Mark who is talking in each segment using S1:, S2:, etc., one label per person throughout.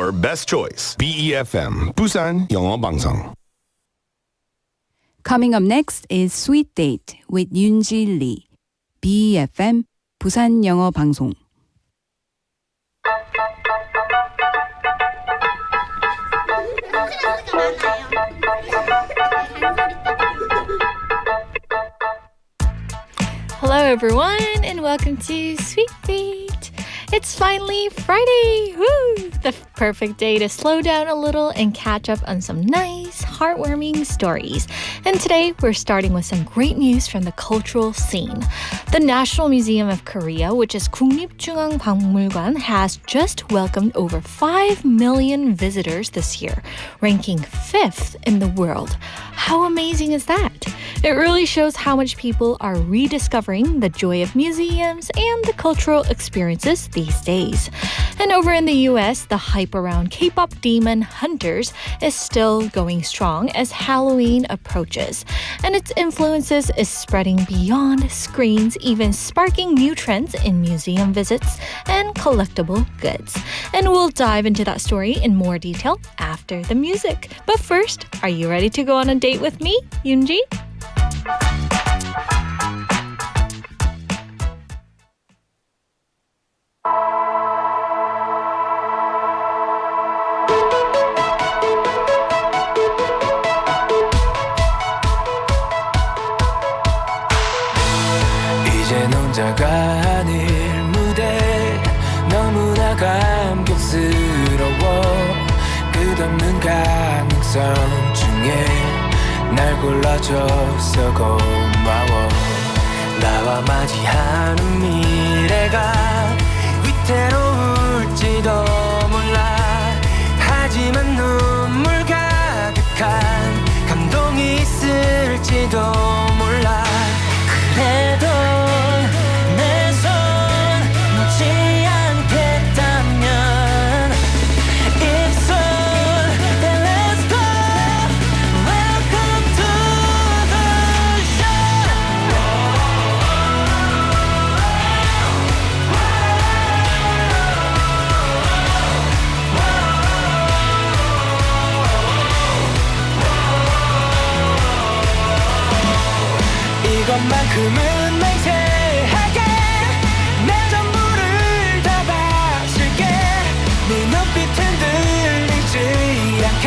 S1: your best choice. BEFM Busan 영어방송.
S2: Coming up next is Sweet Date with Yoonji Lee. BEFM 부산 영어 방송.
S3: Hello everyone and welcome to Sweet Date. It's finally Friday! Woo! The perfect day to slow down a little and catch up on some nice, heartwarming stories. And today we're starting with some great news from the cultural scene. The National Museum of Korea, which is 국립중앙박물관, has just welcomed over 5 million visitors this year, ranking 5th in the world. How amazing is that? It really shows how much people are rediscovering the joy of museums and the cultural experiences these days. And over in the US, the hype around K-pop demon hunters is still going strong as Halloween approaches. And its influences is spreading beyond screens, even sparking new trends in museum visits and collectible goods. And we'll dive into that story in more detail after the music. But first, are you ready to go on a date with me, Yoonji?
S4: 이젠 혼자가 아닐 무대 너무나 감격스러워 끝없는 가능성 중에 날 골라줘서 고마워 나와 맞이하는 미래가 위태로울지도 몰라 하지만 눈물 가득한 감동이 있을지도 몰라 그래도 내 손 놓지 않겠다면 입술 then let's go welcome to the 이것만큼은 맹세하게 내 전부를 다 바칠게 네 눈빛 흔들리지 않게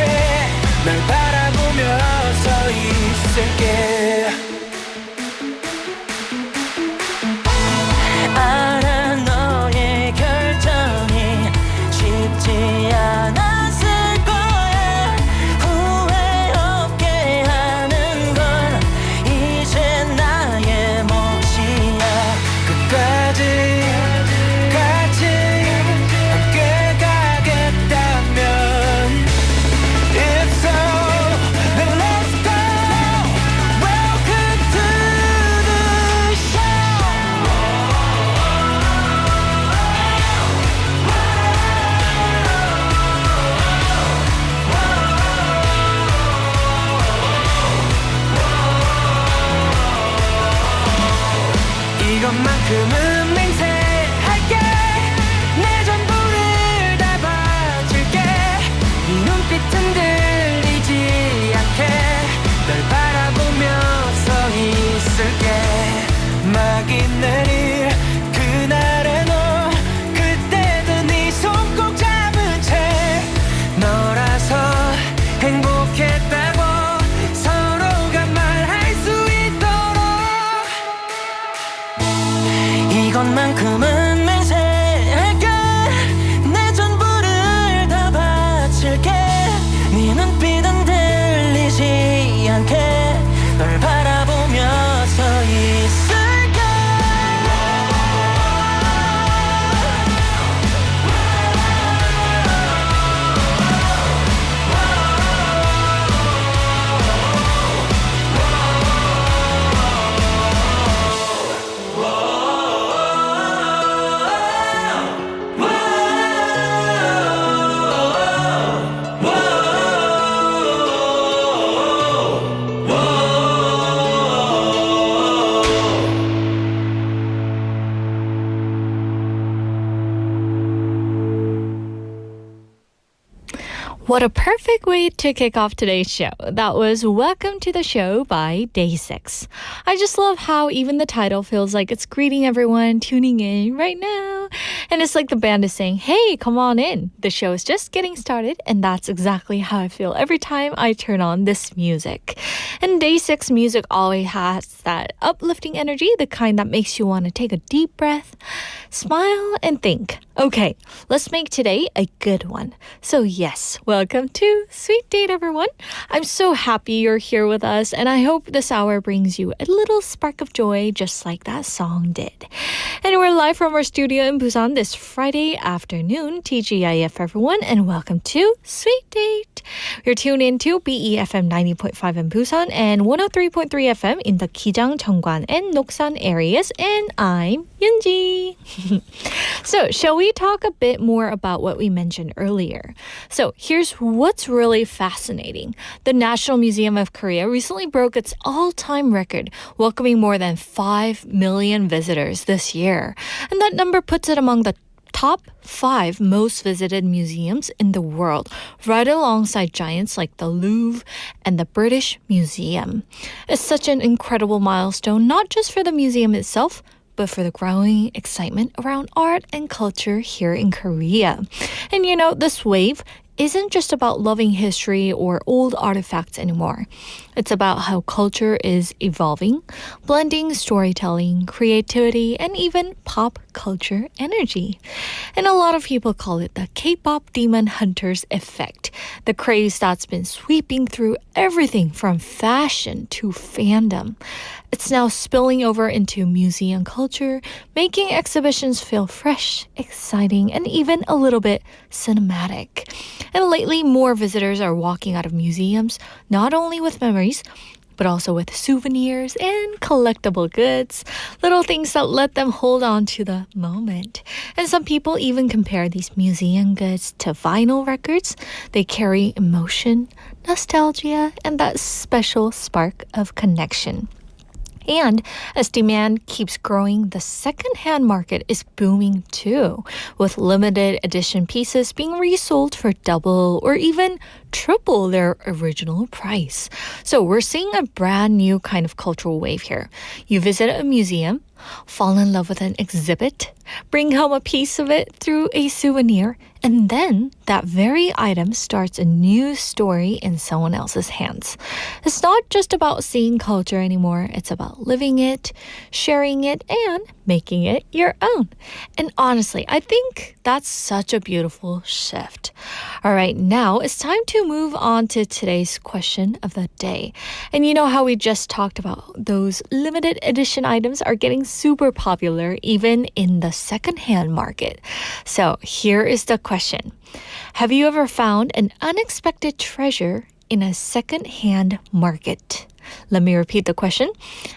S4: 널 바라보며 서 있을게 알아 너의 결정이 쉽지 않았을 거야 후회 없게 하는 건 이제 나의 몫
S3: What a perfect way to kick off today's show. That was Welcome to the Show by DAYSIX. I just love how even the title feels like it's greeting everyone tuning in right now. And it's like the band is saying, hey, come on in. The show is just getting started. And that's exactly how I feel every time I turn on this music. And DAYSIX music always has that uplifting energy, the kind that makes you want to take a deep breath, smile, and think. Okay, let's make today a good one. So yes, welcome to Sweet Date, everyone. I'm so happy you're here with us, and I hope this hour brings you a little spark of joy, just like that song did. And we're live from our studio in Busan this Friday afternoon. TGIF, everyone, and welcome to Sweet Date. You're tuned into BEFM 90.5 in Busan and 103.3 FM in the Gijang, Cheongwan, and Noksan areas, and I'm Yoonji. So, shall we talk a bit more about what we mentioned earlier? So, here's what's really fascinating. The National Museum of Korea recently broke its all-time record, welcoming more than 5 million visitors this year. And that number puts it among the top 5 most visited museums in the world, right alongside giants like the Louvre and the British Museum. It's such an incredible milestone, not just for the museum itself, but for the growing excitement around art and culture here in Korea. And you know, this wave isn't just about loving history or old artifacts anymore. It's about how culture is evolving, blending storytelling, creativity, and even pop culture energy. And a lot of people call it the K-pop demon hunters effect, the craze that's been sweeping through everything from fashion to fandom. It's now spilling over into museum culture, making exhibitions feel fresh, exciting, and even a little bit cinematic. And lately, more visitors are walking out of museums, not only with memories, but also with souvenirs and collectible goods, little things that let them hold on to the moment. And some people even compare these museum goods to vinyl records. They carry emotion, nostalgia, and that special spark of connection. And as demand keeps growing, the second-hand market is booming too, with limited edition pieces being resold for double or even triple their original price. So we're seeing a brand new kind of cultural wave here. You visit a museum, fall in love with an exhibit, bring home a piece of it through a souvenir, and then that very item starts a new story in someone else's hands. It's not just about seeing culture anymore. It's about living it, sharing it, and making it your own. And honestly, I think that's such a beautiful shift. All right, now it's time to move on to today's question of the day. And you know how we just talked about those limited edition items are getting super popular even in the secondhand market. So here is the question. Have you ever found an unexpected treasure in a secondhand market? Let me repeat the question.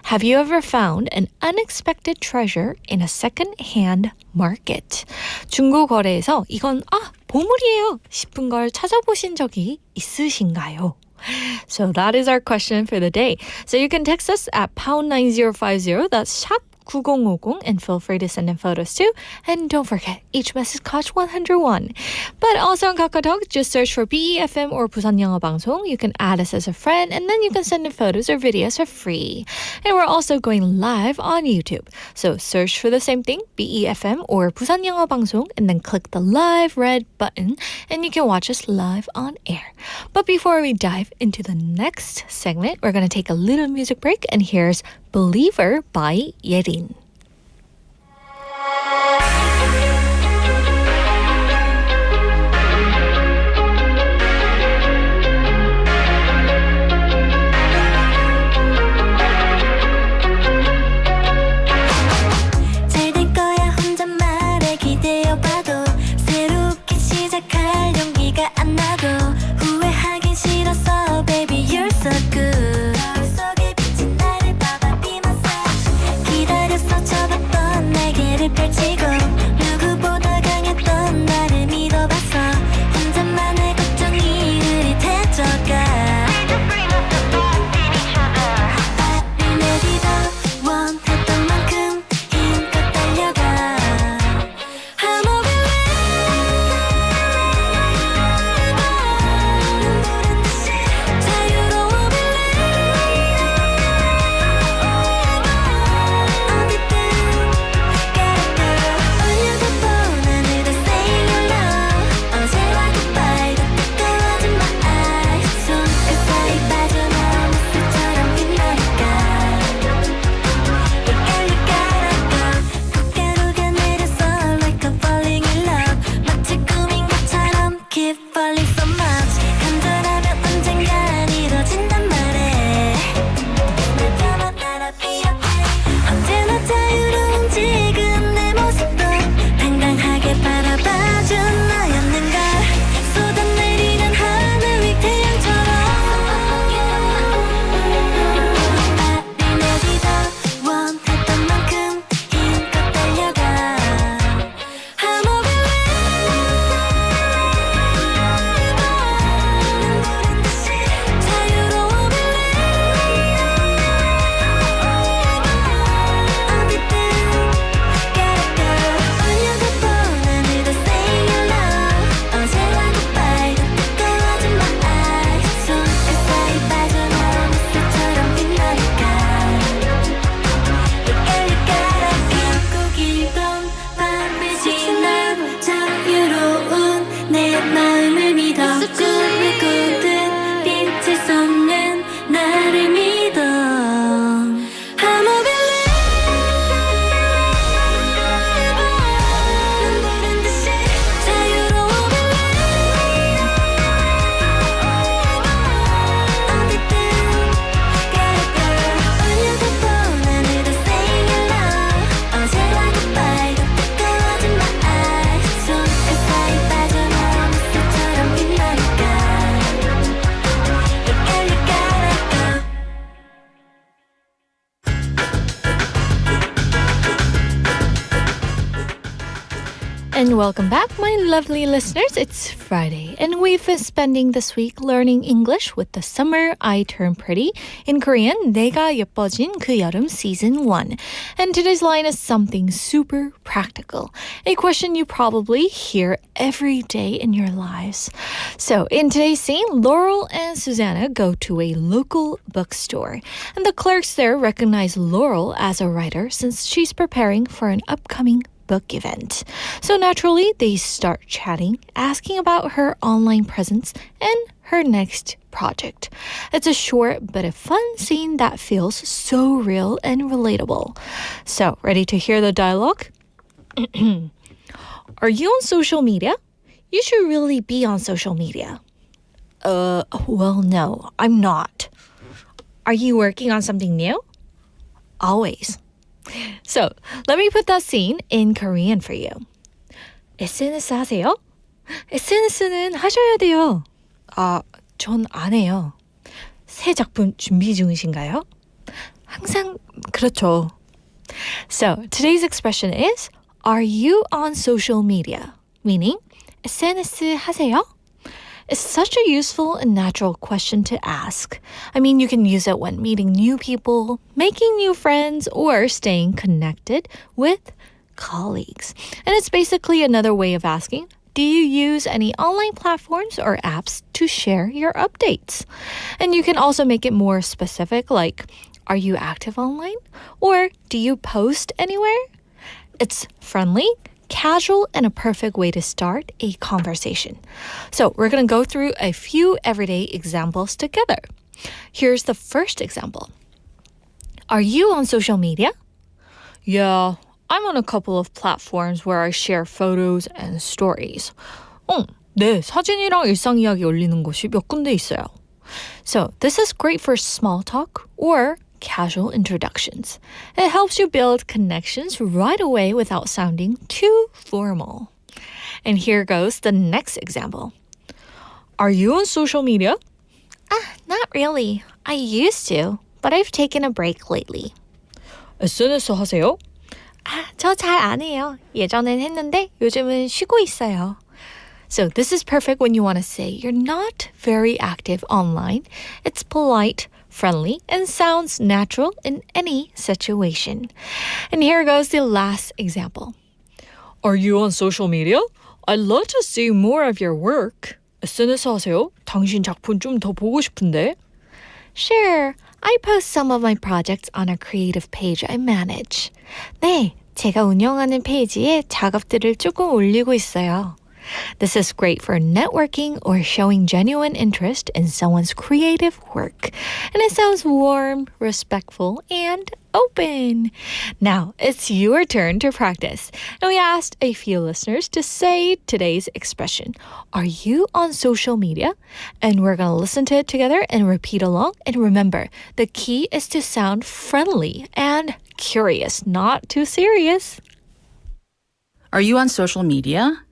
S3: Have you ever found an unexpected treasure in a second-hand market? 중고거래에서 이건 보물이에요 싶은 걸 찾아보신 적이 있으신가요? So that is our question for the day. So you can text us at #9050. That's 샵 9050 and feel free to send in photos too. And don't forget, each message costs 101. But also on KakaoTalk, just search for BEFM or 부산영어방송. You can add us as a friend and then you can send in photos or videos for free. And we're also going live on YouTube. So search for the same thing, BEFM or 부산영어방송, and then click the live red button and you can watch us live on air. But before we dive into the next segment, we're going to take a little music break, and here's Believer by YERIN.
S5: 잘될 거야 혼잣말에 기대어봐도 새롭게 시작할 용기가 안 나도 후회하긴 싫었어 baby you're so good 거울 속에 비친 나를 봐봐 be my side 기다렸어 접었던 날개를 펼치고
S3: and welcome back, my lovely listeners. It's Friday, and we've been spending this week learning English with the Summer I Turn Pretty, in Korean, 내가 예뻐진 그 여름 Season 1. And today's line is something super practical, a question you probably hear every day in your lives. So, in today's scene, Laurel and Susanna go to a local bookstore, and the clerks there recognize Laurel as a writer since she's preparing for an upcoming book event. So naturally, they start chatting, asking about her online presence and her next project. It's a short but a fun scene that feels so real and relatable. So, ready to hear the dialogue? Are you on social media? You should really be on social media. Well, no, I'm not. Are you working on something new? Always. So, let me put that scene in Korean for you. SNS 하세요? SNS는 하셔야 돼요. 전 안 해요. 새 작품 준비 중이신가요? 항상 그렇죠. So, today's expression is, are you on social media? Meaning, SNS 하세요? It's such a useful and natural question to ask. I mean, you can use it when meeting new people, making new friends, or staying connected with colleagues. And it's basically another way of asking, do you use any online platforms or apps to share your updates? And you can also make it more specific, like, are you active online? Or do you post anywhere? It's friendly, casual, and a perfect way to start a conversation. So we're going to go through a few everyday examples together. Here's the first example. Are you on social media? Yeah, I'm on a couple of platforms where I share photos and stories. 네, 사진이랑 일상 이야기 올리는 곳이 몇 군데 있어요. So this is great for small talk or casual introductions. It helps you build connections right away without sounding too formal. And here goes the next example. Are you on social media?
S5: Not really. I used to, but I've taken a break lately.
S3: SNS 하세요?
S5: 저 잘 안 해요. 예전엔 했는데 요즘은 쉬고 있어요.
S3: So this is perfect when you want to say you're not very active online. It's polite, friendly, and sounds natural in any situation. And here goes the last example. Are you on social media? I'd love to see more of your work. SNS 하세요? 당신 작품 좀 더 보고 싶은데.
S5: Sure, I post some of my projects on a creative page I manage. 네, 제가 운영하는 페이지에 작업들을 조금 올리고 있어요. This is great for networking or showing genuine interest in someone's creative work. And it sounds warm, respectful, and open. Now, it's your turn to practice. And we asked a few listeners to say today's expression. Are you on social media? And we're going to listen to it together and repeat along. And remember, the key is to sound friendly and curious, not too serious.
S6: Are you on social media?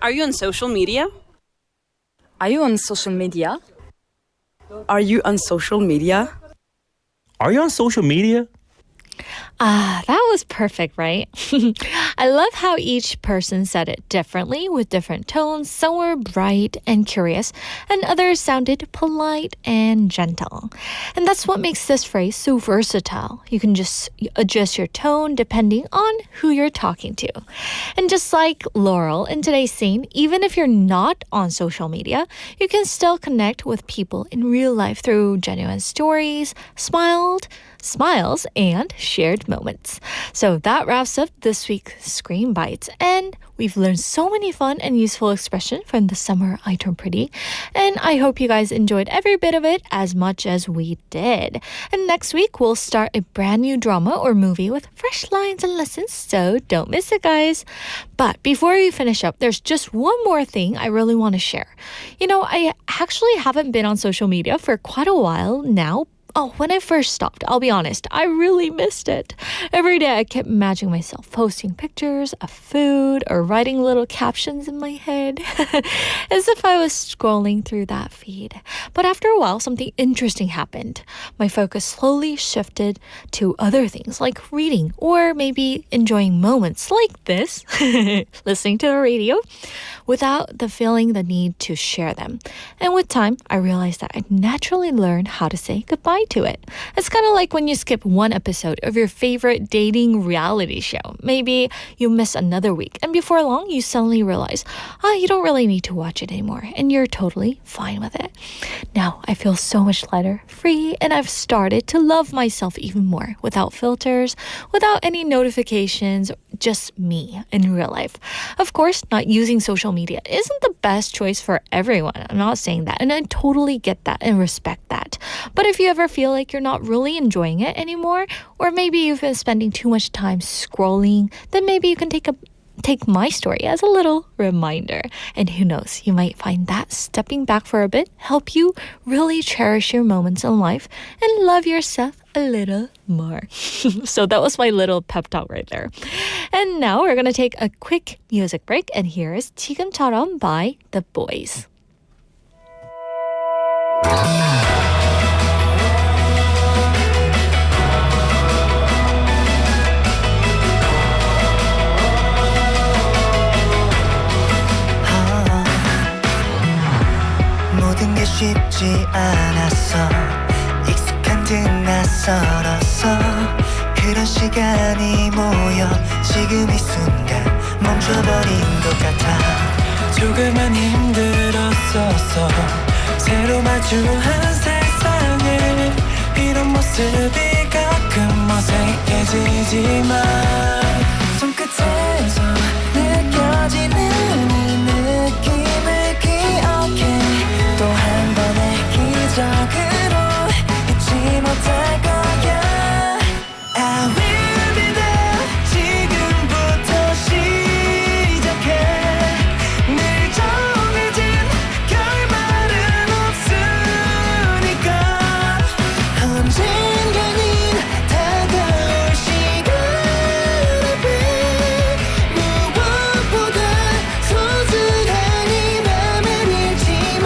S7: Are you on social media?
S8: Are you on social media? Are you on social media?
S9: Are you on social media?
S3: That was perfect, right? I love how each person said it differently with different tones. Some were bright and curious, and others sounded polite and gentle. And that's what makes this phrase so versatile. You can just adjust your tone depending on who you're talking to. And just like Laurel in today's scene, even if you're not on social media, you can still connect with people in real life through genuine stories, smiles, and shared moments. So that wraps up this week's Screen Bites. And we've learned so many fun and useful expressions from the Summer I Turn Pretty. And I hope you guys enjoyed every bit of it as much as we did. And next week, we'll start a brand new drama or movie with fresh lines and lessons. So don't miss it, guys. But before we finish up, there's just one more thing I really want to share. You know, I actually haven't been on social media for quite a while now, Oh, when I first stopped, I'll be honest, I really missed it. Every day I kept imagining myself posting pictures of food or writing little captions in my head as if I was scrolling through that feed. But after a while, something interesting happened. My focus slowly shifted to other things like reading or maybe enjoying moments like this, listening to the radio, without the feeling the need to share them. And with time, I realized that I naturally learned how to say goodbye to it. It's kind of like when you skip one episode of your favorite dating reality show. Maybe you miss another week, and before long, you suddenly realize, you don't really need to watch it anymore, and you're totally fine with it. Now, I feel so much lighter, free, and I've started to love myself even more, without filters, without any notifications, just me in real life. Of course, not using social media isn't the best choice for everyone. I'm not saying that, and I totally get that and respect that. But if you ever feel like you're not really enjoying it anymore, or maybe you've been spending too much time scrolling, then maybe you can take my story as a little reminder. And who knows, you might find that stepping back for a bit help you really cherish your moments in life and love yourself a little more. So that was my little pep talk right there. And now we're going to take a quick music break, and here is 지금처럼 by the BOYZ.
S4: 모든 게 쉽지 않았어 익숙한 듯 낯설었어 그런 시간이 모여 지금 이 순간 멈춰버린 것 같아 조금은 힘들었었어 새로 마주한 세상에 이런 모습이 가끔 어색해지지만 손끝에서 느껴지는 이 느낌을 기억해 또 한 번의 기적으로 잊지 못할 거야 I will be there 지금부터 시작해 늘 정해진 결말은 없으니까 언젠가는 다가올 시간 앞에 무엇보다 소중한 이 맘을 잃지 마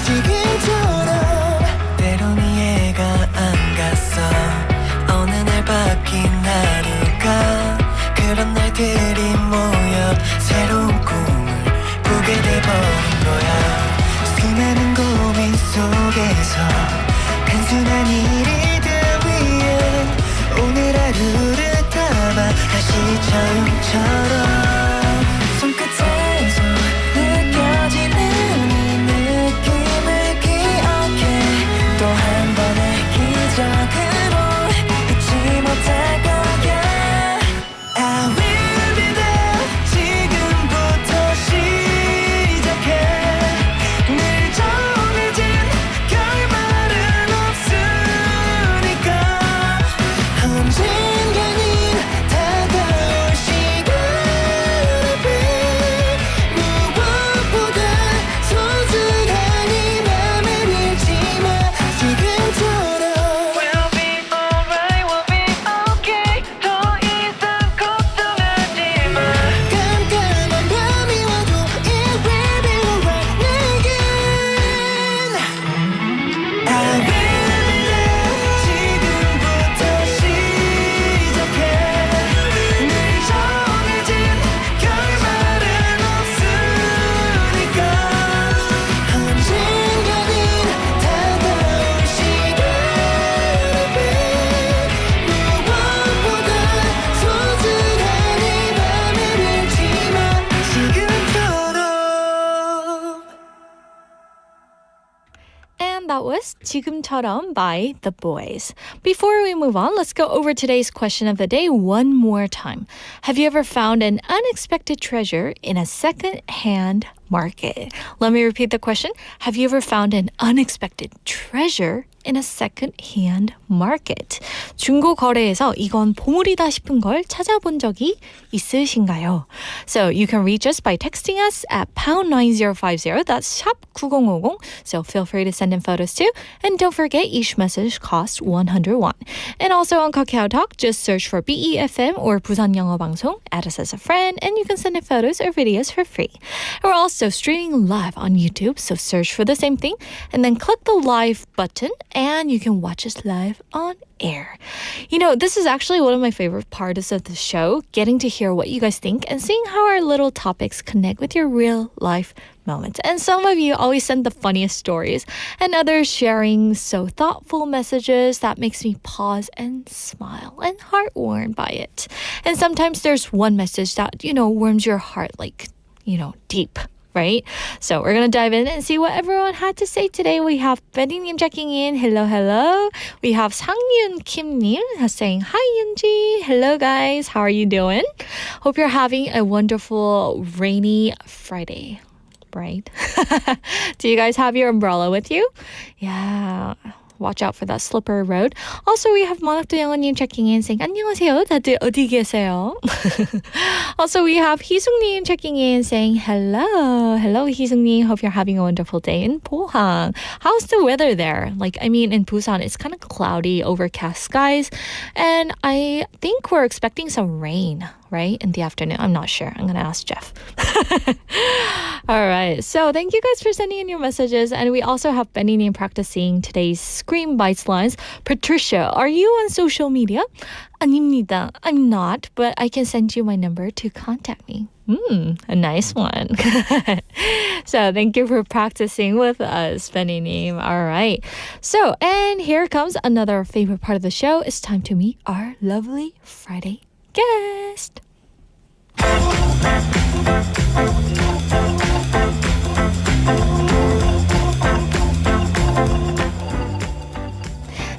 S4: 지금처럼 때론 이해가 안 갔어 어느 날 바뀐 하루가 그런 날들이 모여 새로운 꿈을 꾸게 돼버린 거야 수많은 고민 속에서 단순한 일이들 위해 오늘 하루를 담아 다시 처음처럼 손끝에서 느껴지는 이 느낌을 기억해 또 한 번의 기적으로 잊지 못할 거야 I will be there 지금부터 시작해 늘 정해진 결말은 없으니까 언젠가는 다가올 시간 앞에 무엇보다 소중한 이 맘을 잃지 마 지금처럼 We'll be alright, we'll be okay 더 이상 걱정하지 마 깜깜한 밤이 와도 It will be alright 내겐 I will be there 지금부터 시작해 늘 정해진 결말은 없으니까 언젠가는 다가올 시간 앞에 무엇보다 소중한 이 맘을 잃지 마 지금처럼
S3: And that was 지금처럼 by the BOYZ. Before we move on, let's go over today's question of the day one more time. Have you ever found an unexpected treasure in a second-hand market. Let me repeat the question. Have you ever found an unexpected treasure in a second-hand market? 중고 거래에서 이건 보물이다 싶은 걸 찾아본 적이 있으신가요? So you can reach us by texting us at #9050. That's 샵 9050. So feel free to send in photos too. And don't forget, each message costs 100 won. And also on KakaoTalk, just search for BEFM or 부산영어방송. Add us as a friend, and you can send in photos or videos for free. We're also streaming live on YouTube, so search for the same thing, and then click the live button, and you can watch us live on air. You know, this is actually one of my favorite parts of the show, getting to hear what you guys think and seeing how our little topics connect with your real life moments. And some of you always send the funniest stories, and others sharing so thoughtful messages that makes me pause and smile and heartwarmed by it. And sometimes there's one message that, warms your heart like, deep. Right? So we're going to dive in and see what everyone had to say today. We have Betty님 checking in. Hello, hello. We have Sangyun Kim님 saying, hi, Yoonji. Hello, guys. How are you doing? Hope you're having a wonderful rainy Friday. Right? Do you guys have your umbrella with you? Yeah. Watch out for that slippery road. Also, we have Monak도 영어님 checking in saying 안녕하세요. 다들 어디 계세요? Also, we have 희숙님 checking in saying hello. Hello, 희숙님. Hope you're having a wonderful day in Pohang. How's the weather there? In Busan, it's kind of cloudy, overcast skies. And I think we're expecting some rain, right? In the afternoon. I'm not sure. I'm going to ask Jeff. All right. So thank you guys for sending in your messages. And we also have Benny practicing today's Scream Bites lines. Patricia, are you on social media? 아닙니다. I'm not, but I can send you my number to contact me. A nice one. So thank you for practicing with us, Benny. All right. So, and here comes another favorite part of the show. It's time to meet our lovely Friday guest.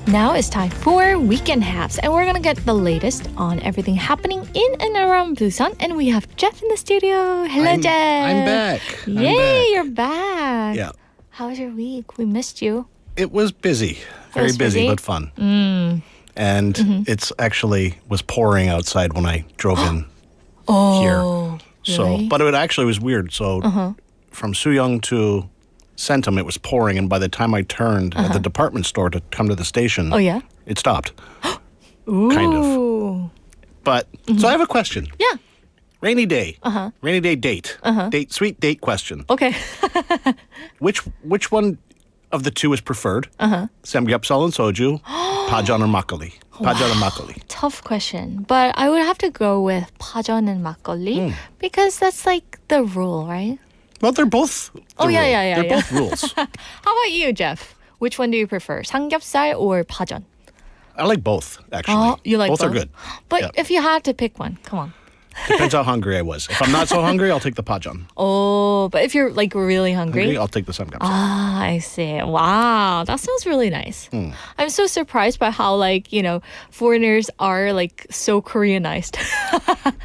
S3: Now it's time for Weekend Haps, and we're going to get the latest on everything happening in and around Busan. And we have Jeff in the studio. Hello, Jeff.
S10: I'm back.
S3: Yay, you're back.
S10: Yeah.
S3: How was your week? We missed you.
S10: It was busy. Very busy, but fun. And it's actually was pouring outside when I drove in here. So,
S3: really?
S10: but it actually was weird. So from Suyong to Centum, it was pouring, and by the time I turned at the department store to come to the station, it stopped. Kind of. But so I have a question.
S3: Yeah.
S10: Rainy day. Rainy day date. Sweet date question.
S3: Okay.
S10: Which one of the two is preferred? Samgyeopsal and soju, pajeon or makgeolli? Pajeon or makgeolli?
S3: Tough question, but I would have to go with pajeon and makgeolli because that's like the rule, right?
S10: Well, they're both.
S3: Yeah.
S10: They're both rules.
S3: How about you, Jeff? Which one do you prefer, samgyeopsal or pajeon?
S10: I like both, actually.
S3: Oh, you like both?
S10: Both are good.
S3: But if you had to pick one, come on.
S10: Depends how hungry I was. If I'm not so hungry, I'll take the pajeon.
S3: Oh, but if you're like really hungry,
S10: I'll take the samgyeopsal.
S3: Ah, I see. Wow, that sounds really nice. I'm so surprised by how foreigners are like so Koreanized.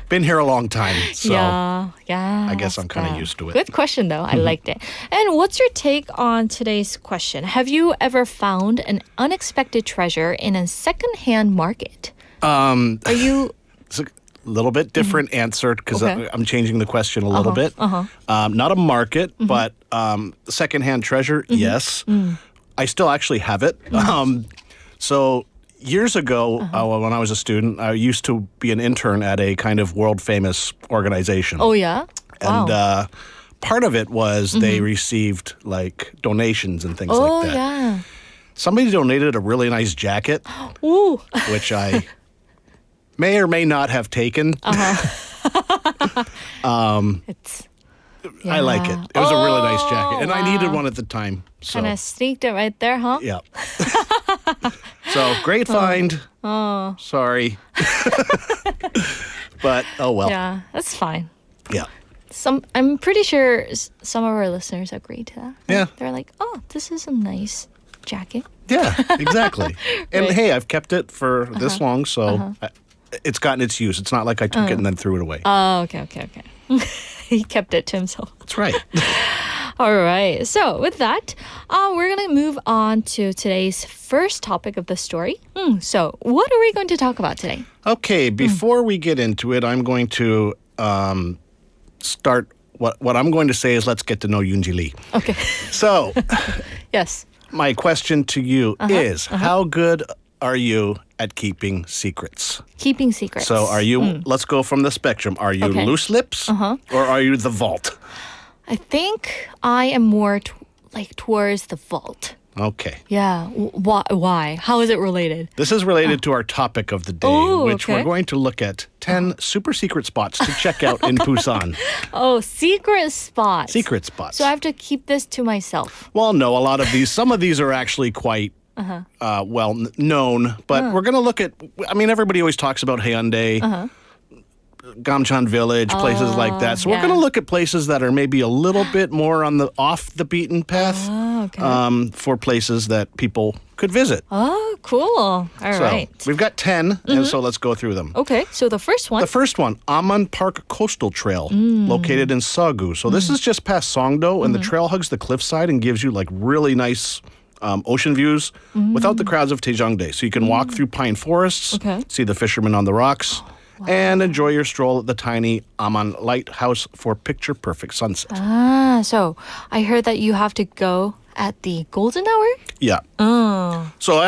S10: Been here a long time, so
S3: yeah.
S10: I guess I'm kind of used to it.
S3: Good question though. I liked it. And what's your take on today's question? Have you ever found an unexpected treasure in a second-hand market? Are you?
S10: It's a little bit different answer because I'm changing the question a little bit. Not a market, but secondhand treasure, yes. I still actually have it. So years ago, when I was a student, I used to be an intern at a kind of world-famous organization.
S3: Oh, yeah? Wow.
S10: And part of it was they received like donations and things like that.
S3: Oh, yeah.
S10: Somebody donated a really nice jacket,
S3: Ooh.
S10: which I may or may not have taken. I like it. It was a really nice jacket. And I needed one at the time. So.
S3: Kind of sneaked it right there, huh?
S10: Yeah. So, great find. Sorry. But, oh well.
S3: Yeah, that's fine.
S10: Yeah.
S3: I'm pretty sure some of our listeners agree to that.
S10: Yeah.
S3: They're like, oh, this is a nice jacket.
S10: Yeah, exactly. And hey, I've kept it for this long, so it's gotten its use. It's not like I took it and then threw it away.
S3: Oh, okay. He kept it to himself.
S10: That's right.
S3: All right. So with that, we're going to move on to today's first topic of the story. So what are we going to talk about today?
S10: Okay, before we get into it, I'm going to start. What I'm going to say is let's get to know Yoonji Lee.
S3: Okay.
S10: So,
S3: Yes.
S10: my question to you is, how good are you at keeping secrets?
S3: Keeping secrets.
S10: So are you, let's go from the spectrum. Are you
S3: Okay.
S10: loose lips or are you the vault?
S3: I think I am more towards the vault.
S10: Okay.
S3: Yeah. Why? How is it related?
S10: This is related to our topic of the day,
S3: Oh,
S10: which
S3: okay.
S10: we're going to look at 10 super secret spots to check out in Busan.
S3: Oh, secret spots.
S10: Secret spots.
S3: So I have to keep this to myself.
S10: Well, no, some of these are actually quite known, but we're going to look at, everybody always talks about Hyundai, Gamcheon Village, places like that. So we're going to look at places that are maybe a little bit more on the off the beaten path for places that people could visit.
S3: Oh, cool. All right.
S10: So we've got 10, and so let's go through them.
S3: Okay, so the first one.
S10: The first one, Aman Park Coastal Trail, located in Sagu. So this is just past Songdo, and the trail hugs the cliffside and gives you like really nice ocean views without the crowds of Daejangdae. So you can walk through pine forests, see the fishermen on the rocks, and enjoy your stroll at the tiny Aman Lighthouse for picture-perfect sunset.
S3: So I heard that you have to go at the golden hour?
S10: Yeah.
S3: Oh.
S10: So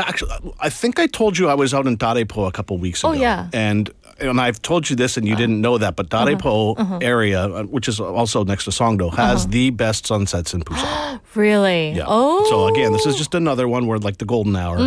S10: I think I told you I was out in Darepo a couple weeks ago.
S3: Oh, yeah.
S10: And I've told you this and you didn't know that, but Darepo area, which is also next to Songdo, has the best sunsets in Busan.
S3: Really?
S10: Yeah.
S3: Oh.
S10: So again, this is just another one where like the golden hour,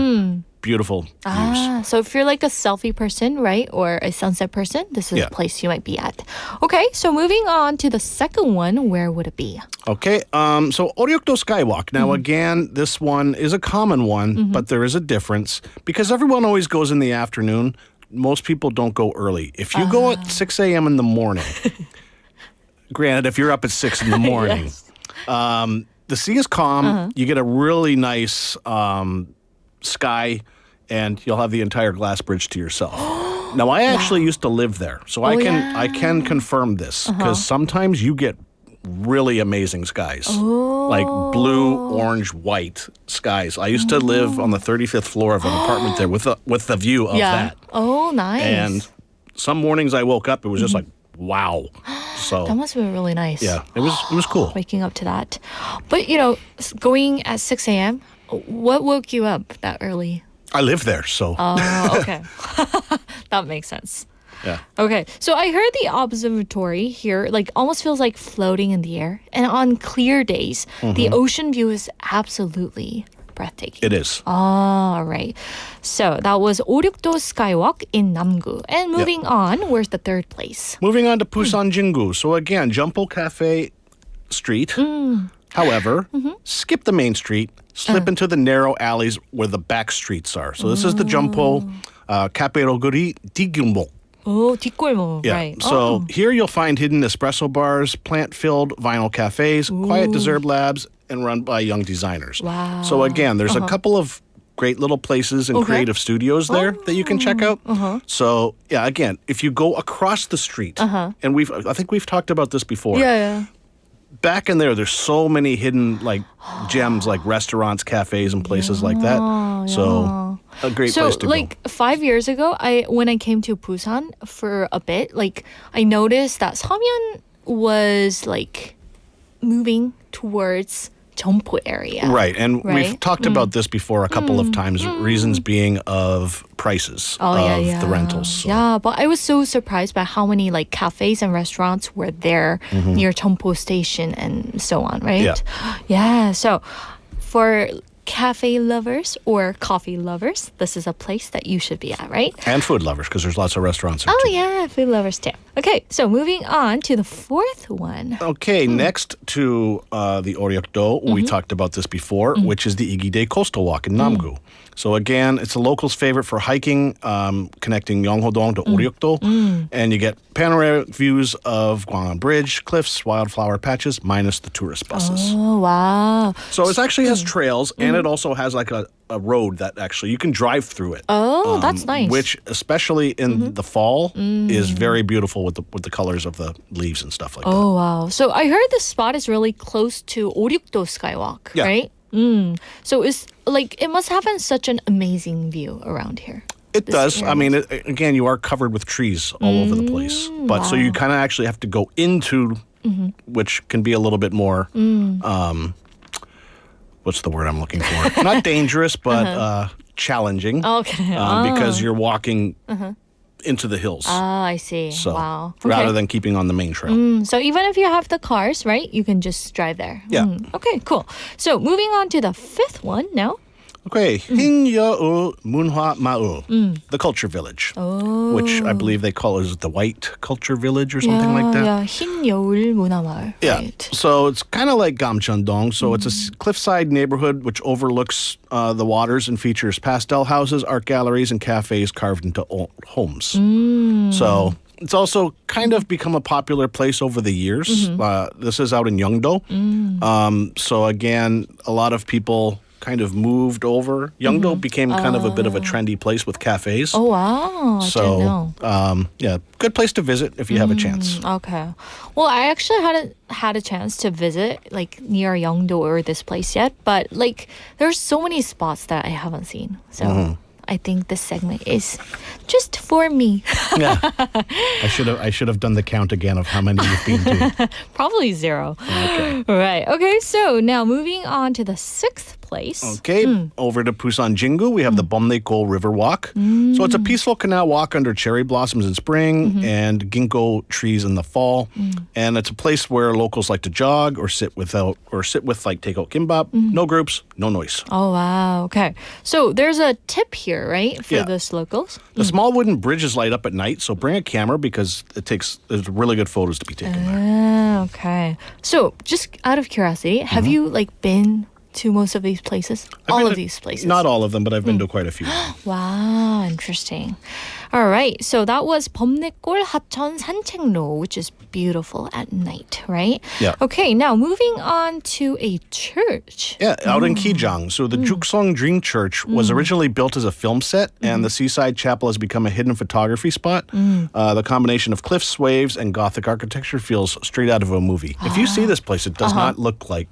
S10: beautiful views.
S3: So if you're like a selfie person, right, or a sunset person, this is a place you might be at. Okay, so moving on to the second one, where would it be?
S10: Okay, so Oryokdo Skywalk. Now again, this one is a common one, but there is a difference because everyone always goes in the afternoon. Most people don't go early. If you go at 6 a.m. in the morning, granted, if you're up at 6 in the morning, the sea is calm. You get a really nice sky, and you'll have the entire glass bridge to yourself. Now, I actually used to live there, so I can confirm this because sometimes you get really amazing skies, like blue, orange, white skies. I used to live on the 35th floor of an apartment there with the view of that.
S3: Oh, nice.
S10: And some mornings I woke up, it was just like, wow. So
S3: that must have been really nice.
S10: yeah, it was cool.
S3: Waking up to that. But, going at 6 a.m., what woke you up that early?
S10: I live there, so
S3: Oh, okay. That makes sense.
S10: yeah.
S3: Okay, so I heard the observatory here almost feels like floating in the air. And on clear days, the ocean view is absolutely breathtaking.
S10: It is.
S3: All right. So that was Oryokdo Skywalk in Namgu. And moving on, where's the third place?
S10: Moving on to Busan Jingu. So again, Jumpo Cafe Street. However, skip the main street, slip into the narrow alleys where the back streets are. So this is the Jumpo Kaperoguri Digulmok.
S3: Oh, 뒷골목.
S10: Yeah.
S3: Right.
S10: So here you'll find hidden espresso bars, plant-filled vinyl cafes, quiet dessert labs, and run by young designers.
S3: Wow.
S10: So again, there's a couple of great little places and creative studios there that you can check out. So yeah, again, if you go across the street, and I think we've talked about this before.
S3: Yeah.
S10: Back in there's so many hidden gems, like restaurants, cafes, and places like that. So a great place to go.
S3: 5 years ago, when I came to Busan for a bit, I noticed that Samyeon was moving towards Jeonpo area.
S10: Right, and
S3: Right?
S10: we've talked about this before a couple of times, reasons being of prices of the rentals. So.
S3: Yeah, but I was so surprised by how many cafes and restaurants were there near Jeonpo Station and so on, right?
S10: Yeah.
S3: Yeah, so for cafe lovers or coffee lovers, this is a place that you should be at, right?
S10: And food lovers, because there's lots of restaurants there
S3: Oh,
S10: too.
S3: yeah, food lovers too. Okay, so moving on to the fourth one.
S10: Okay, next to the Oryokdo, we talked about this before, which is the Igide Coastal Walk in Namgu. So again, it's a local's favorite for hiking, connecting Yeongho-dong to Oryokdo. And you get panoramic views of Gwangan Bridge, cliffs, wildflower patches, minus the tourist buses.
S3: Oh, wow.
S10: So it actually has trails, and it also has a a road that actually you can drive through it.
S3: Oh, that's nice.
S10: Which, especially in the fall, is very beautiful with the colors of the leaves and stuff like that.
S3: Oh, wow. So I heard this spot is really close to 오륙도 Skywalk,
S10: Yeah.
S3: right? So it's like it must have such an amazing view around here.
S10: It
S3: This
S10: does.
S3: area.
S10: I mean, again, you are covered with trees all over the place. But so you kind of actually have to go into, which can be a little bit more, what's the word I'm looking for? Not dangerous, but challenging.
S3: Okay.
S10: Because you're walking into the hills.
S3: I see.
S10: So
S3: Wow.
S10: rather than keeping on the main trail.
S3: So even if you have the cars, right, you can just drive there.
S10: Yeah.
S3: Okay, cool. So moving on to the fifth one now.
S10: Okay, 흰여울 문화마을, the culture village, which I believe they call is the white culture village or something like that.
S3: Yeah, 흰 여울 문화마을.
S10: Yeah.
S3: Right.
S10: So it's kind of like Gamcheondong. So it's a cliffside neighborhood which overlooks the waters and features pastel houses, art galleries, and cafes carved into homes. So it's also kind of become a popular place over the years. This is out in Yeongdo. So again, a lot of people kind of moved over. Yeongdo became kind of a bit of a trendy place with cafes.
S3: Oh, wow. I didn't know.
S10: So, yeah, good place to visit if you have a chance.
S3: Okay. Well, I actually hadn't had a chance to visit like near Yeongdo or this place yet, but like there's so many spots that I haven't seen. So I think this segment is just for me.
S10: Yeah, I should have done the count again of how many you've been to.
S3: Probably 0.
S10: Okay.
S3: Right. Okay. So now moving on to the sixth place.
S10: Okay, over to Busan Jingu, we have the Bomnaekgol River Walk. So it's a peaceful canal walk under cherry blossoms in spring and ginkgo trees in the fall. And it's a place where locals like to jog or sit with like takeout kimbap. No groups, no noise.
S3: Oh, wow. Okay. So there's a tip here, right, for
S10: Yeah.
S3: those locals?
S10: The small wooden bridges light up at night, so bring a camera because there's really good photos to be taken there.
S3: Okay. So just out of curiosity, have you like been to most of these places?
S10: I've
S3: All
S10: been
S3: of
S10: to-
S3: these places?
S10: Not all of them, but I've been to quite a few.
S3: Wow, interesting. All right, so that was 범내골 하천 산책로, which is beautiful at night, right?
S10: Yeah.
S3: Okay, now moving on to a church.
S10: Yeah, out in Kijang. So the Juksong Dream Church was originally built as a film set, and the seaside chapel has become a hidden photography spot. The combination of cliffs, waves, and Gothic architecture feels straight out of a movie. If you see this place, it does not look like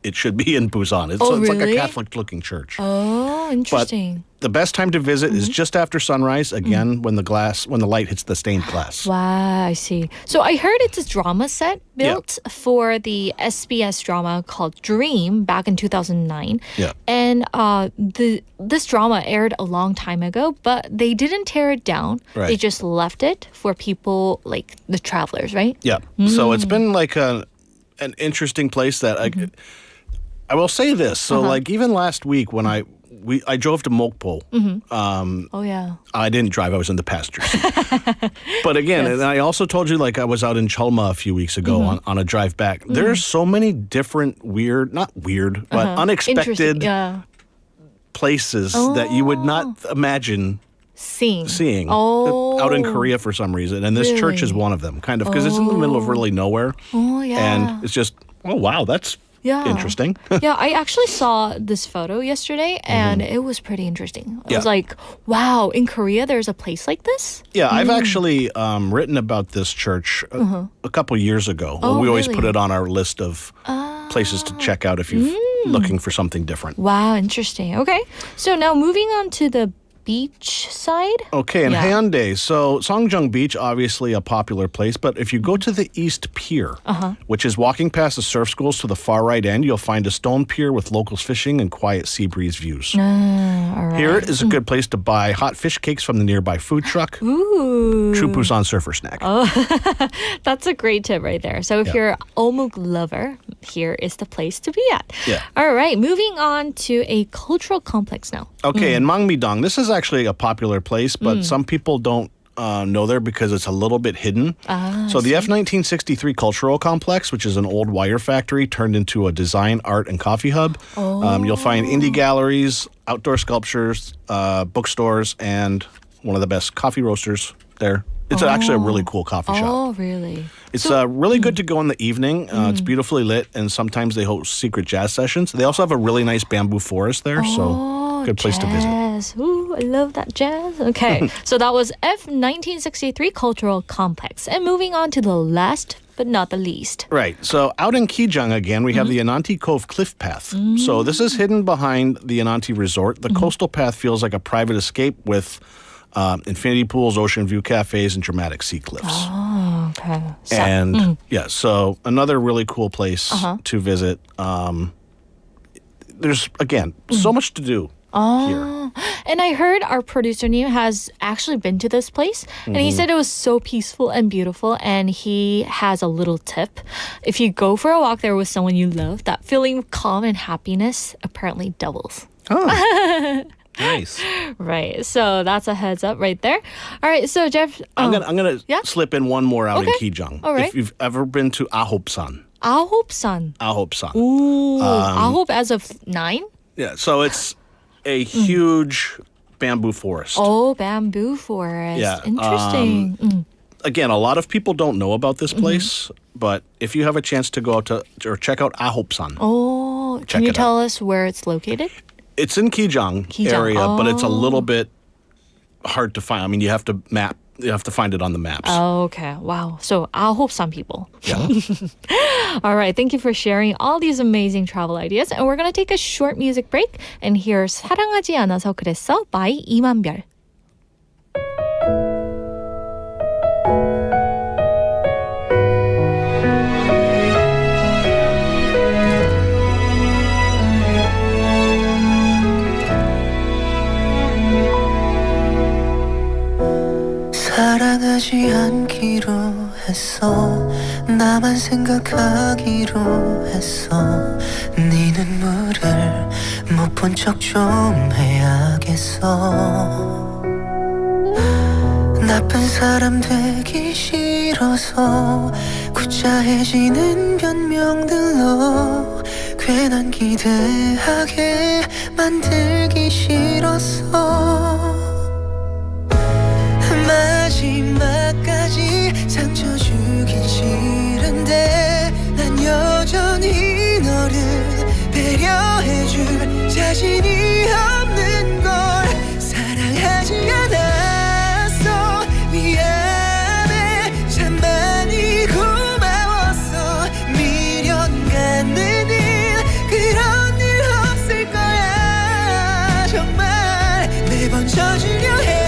S10: it should be in Busan. It's like
S3: really?
S10: a Catholic-looking church.
S3: Oh, interesting.
S10: The best time to visit is just after sunrise, again, when the light hits the stained glass.
S3: Wow, I see. So I heard it's a drama set built for the SBS drama called Dream back in 2009.
S10: Yeah.
S3: And this drama aired a long time ago, but they didn't tear it down.
S10: Right.
S3: They just left it for people like the travelers, right?
S10: Yeah. So it's been like an interesting place that I will say this. So like even last week when I drove to Mokpo.
S3: Oh, yeah.
S10: I didn't drive. I was in the passenger seat. But again, and I also told you, like, I was out in Chalma a few weeks ago on a drive back. There's so many different not weird, but unexpected places that you would not imagine seeing out in Korea for some reason. And this church is one of them, kind of, because it's in the middle of really nowhere.
S3: Oh, yeah.
S10: And it's just, oh, wow, that's interesting.
S3: Yeah, I actually saw this photo yesterday, and it was pretty interesting. I was like, wow, in Korea, there's a place like this?
S10: Yeah, I've actually written about this church a couple years ago.
S3: Oh,
S10: we always
S3: really?
S10: put it on our list of places to check out if you're looking for something different.
S3: Wow, interesting. Okay, so now moving on to the beach side.
S10: Okay, in Haeundae, so Songjung Beach, obviously a popular place, but if you go to the East Pier, which is walking past the surf schools to the far right end, you'll find a stone pier with locals fishing and quiet sea breeze views.
S3: All right.
S10: Here is a good place to buy hot fish cakes from the nearby food truck.
S3: Ooh.
S10: True Busan surfer snack.
S3: That's a great tip right there. So if you're an omuk lover, here is the place to be at.
S10: Yeah.
S3: All right, moving on to a cultural complex now.
S10: Okay, in Mangmi-dong, this is actually a popular place, but some people don't know there because it's a little bit hidden. So the F1963 Cultural Complex, which is an old wire factory turned into a design, art, and coffee hub. You'll find indie galleries, outdoor sculptures, bookstores, and one of the best coffee roasters there. It's actually a really cool coffee shop.
S3: Oh, really?
S10: It's really good to go in the evening. It's beautifully lit, and sometimes they host secret jazz sessions. They also have a really nice bamboo forest there. So Good place to visit.
S3: Jazz. Ooh, I love that jazz. Okay, so that was F 1963 Cultural Complex. And moving on to the last but not the least.
S10: Right. So out in Kijang again, we have the Ananti Cove Cliff Path. So this is hidden behind the Ananti Resort. The coastal path feels like a private escape with infinity pools, ocean view cafes, and dramatic sea cliffs.
S3: Oh, okay. So,
S10: And yeah, so another really cool place to visit. There's, again, so much to do here.
S3: And I heard our producer Neil has actually been to this place, and he said it was so peaceful and beautiful. And he has a little tip: if you go for a walk there with someone you love, that feeling of calm and happiness apparently doubles.
S10: Oh.
S9: Nice.
S3: Right. So that's a heads up right there. All right. So Jeff,
S10: I'm gonna slip in one more out in Kijang.
S3: All right.
S10: If you've ever been to Ahopsan.
S3: Ahopsan.
S10: Ahopsan.
S3: Ooh. Ahop as of 9?
S10: Yeah, so it's a huge bamboo forest.
S3: Oh, bamboo forest.
S10: Yeah,
S3: Interesting.
S10: Again, a lot of people don't know about this place, but if you have a chance to go out to or check out Ahopsan.
S3: Oh,
S10: Check
S3: can you
S10: it
S3: tell us where it's located?
S10: It's in Kijang area, but it's a little bit hard to find. I mean, you have to find it on the maps.
S3: Oh, okay. Wow. So Ahopsan people.
S10: Yeah.
S3: All right. Thank you for sharing all these amazing travel ideas. And we're going to take a short music break. And here's 사랑하지 않아서 그랬어 by 이만별.
S4: 사랑하지 않기로 했어 나만 생각하기로 했어 네 눈물을 못 본 척 좀 해야겠어 나쁜 사람 되기 싫어서 구차해지는 변명들로 괜한 기대하게 만들기 싫었어 마지막까지 상처 주긴 싫은데 난 여전히 너를 배려해줄 자신이 없는 걸 사랑하지 않았어 미안해 참 많이 고마웠어 미련 갖는 일 그런 일 없을 거야 정말 매번 져주려 해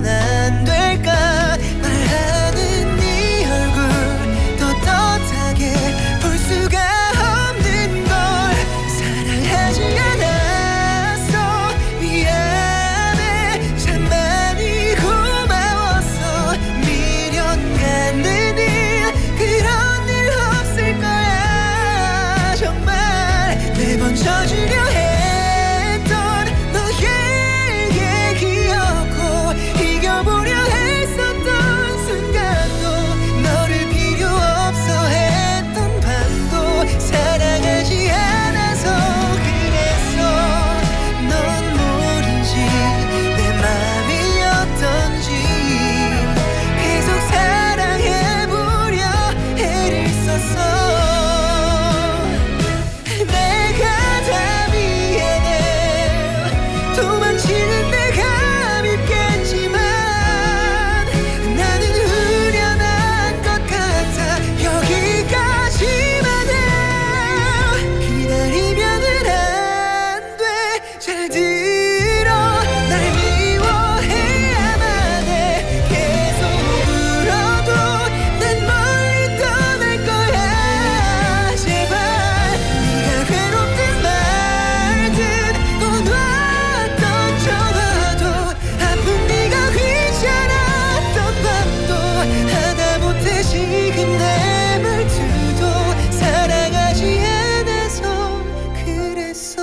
S4: 안 될까 말하는 네 얼굴 떳떳하게 볼 수가 없는 걸 사랑하지 않았어 미안해 참 많이 고마웠어 미련 갖는 일 그런 일 없을 거야 정말 매번 져주려 했던 너에게 기억고 이겨보려 했었던 순간도 너를 필요 없어 했던 밤도 사랑하지 않아서 그랬어 넌 모르지 내 맘이 어떤지 계속 사랑해보려 애를 썼어 내가 다 미안해 도망치는 내가 밉겠지만 나는 후련한 것 같아 여기까지만 해 기다리면은 안 돼 잘 들어 날 미워해야만 해 계속 울어도 난 멀리 떠날 거야 제발 네가 괴롭든 말든 또 놨던 전화도 아픈 네가 귀찮았던 밤도 하다못해 지금 내 말투도 사랑하지 않아서 그랬어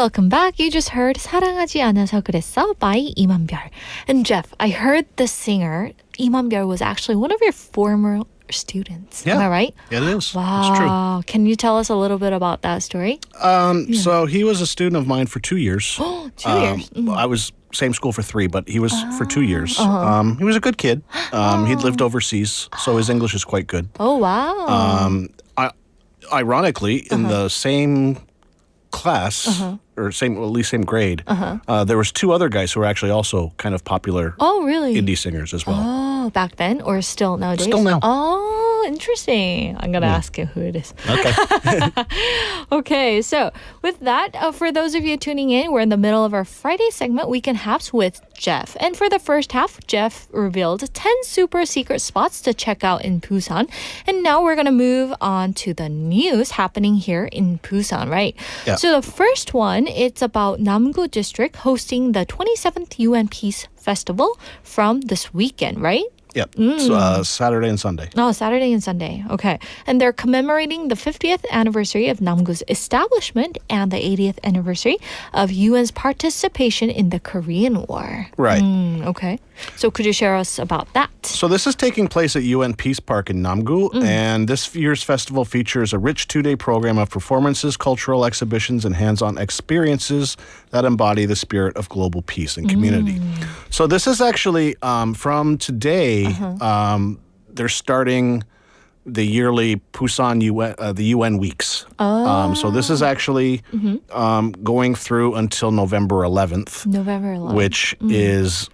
S3: welcome back. You just heard 사랑하지 않아서 그랬어 by 이만별. And Jeff, I heard the singer 이만별 was actually one of your former students.
S10: Yeah.
S3: Am I right?
S10: It is.
S3: Wow.
S10: It's true.
S3: Can you tell us a little bit about that story?
S10: So he was a student of mine for 2 years.
S3: 2 years.
S10: I was same school for 3, but he was for 2 years. He was a good kid. He'd lived overseas, so his English is quite good.
S3: Oh, wow.
S10: Ironically, in the same class, or at least same grade, there was 2 other guys who were actually also kind of popular
S3: Oh, really?
S10: indie singers as well.
S3: Oh, back then or still nowadays?
S10: Still now.
S3: Oh, interesting. I'm going to ask you who it is.
S10: Okay.
S3: Okay, so with that, for those of you tuning in, we're in the middle of our Friday segment, Weekend Haps with Jeff. And for the first half, Jeff revealed 10 super secret spots to check out in Busan. And now we're going to move on to the news happening here in Busan, right?
S10: Yeah.
S3: So the first one, it's about Namgu District hosting the 27th UN Peace Festival from this weekend, right?
S10: Yep. It's, Saturday and Sunday.
S3: Oh, Saturday and Sunday. Okay. And they're commemorating the 50th anniversary of Namgu's establishment and the 80th anniversary of UN's participation in the Korean War.
S10: Right.
S3: Okay. So could you share us about that?
S10: So this is taking place at UN Peace Park in Namgu, and this year's festival features a rich 2-day program of performances, cultural exhibitions, and hands-on experiences that embody the spirit of global peace and community. So this is actually from today. They're starting the yearly Busan the UN weeks. So this is actually going through until November 11th.
S3: November 11th.
S10: Which is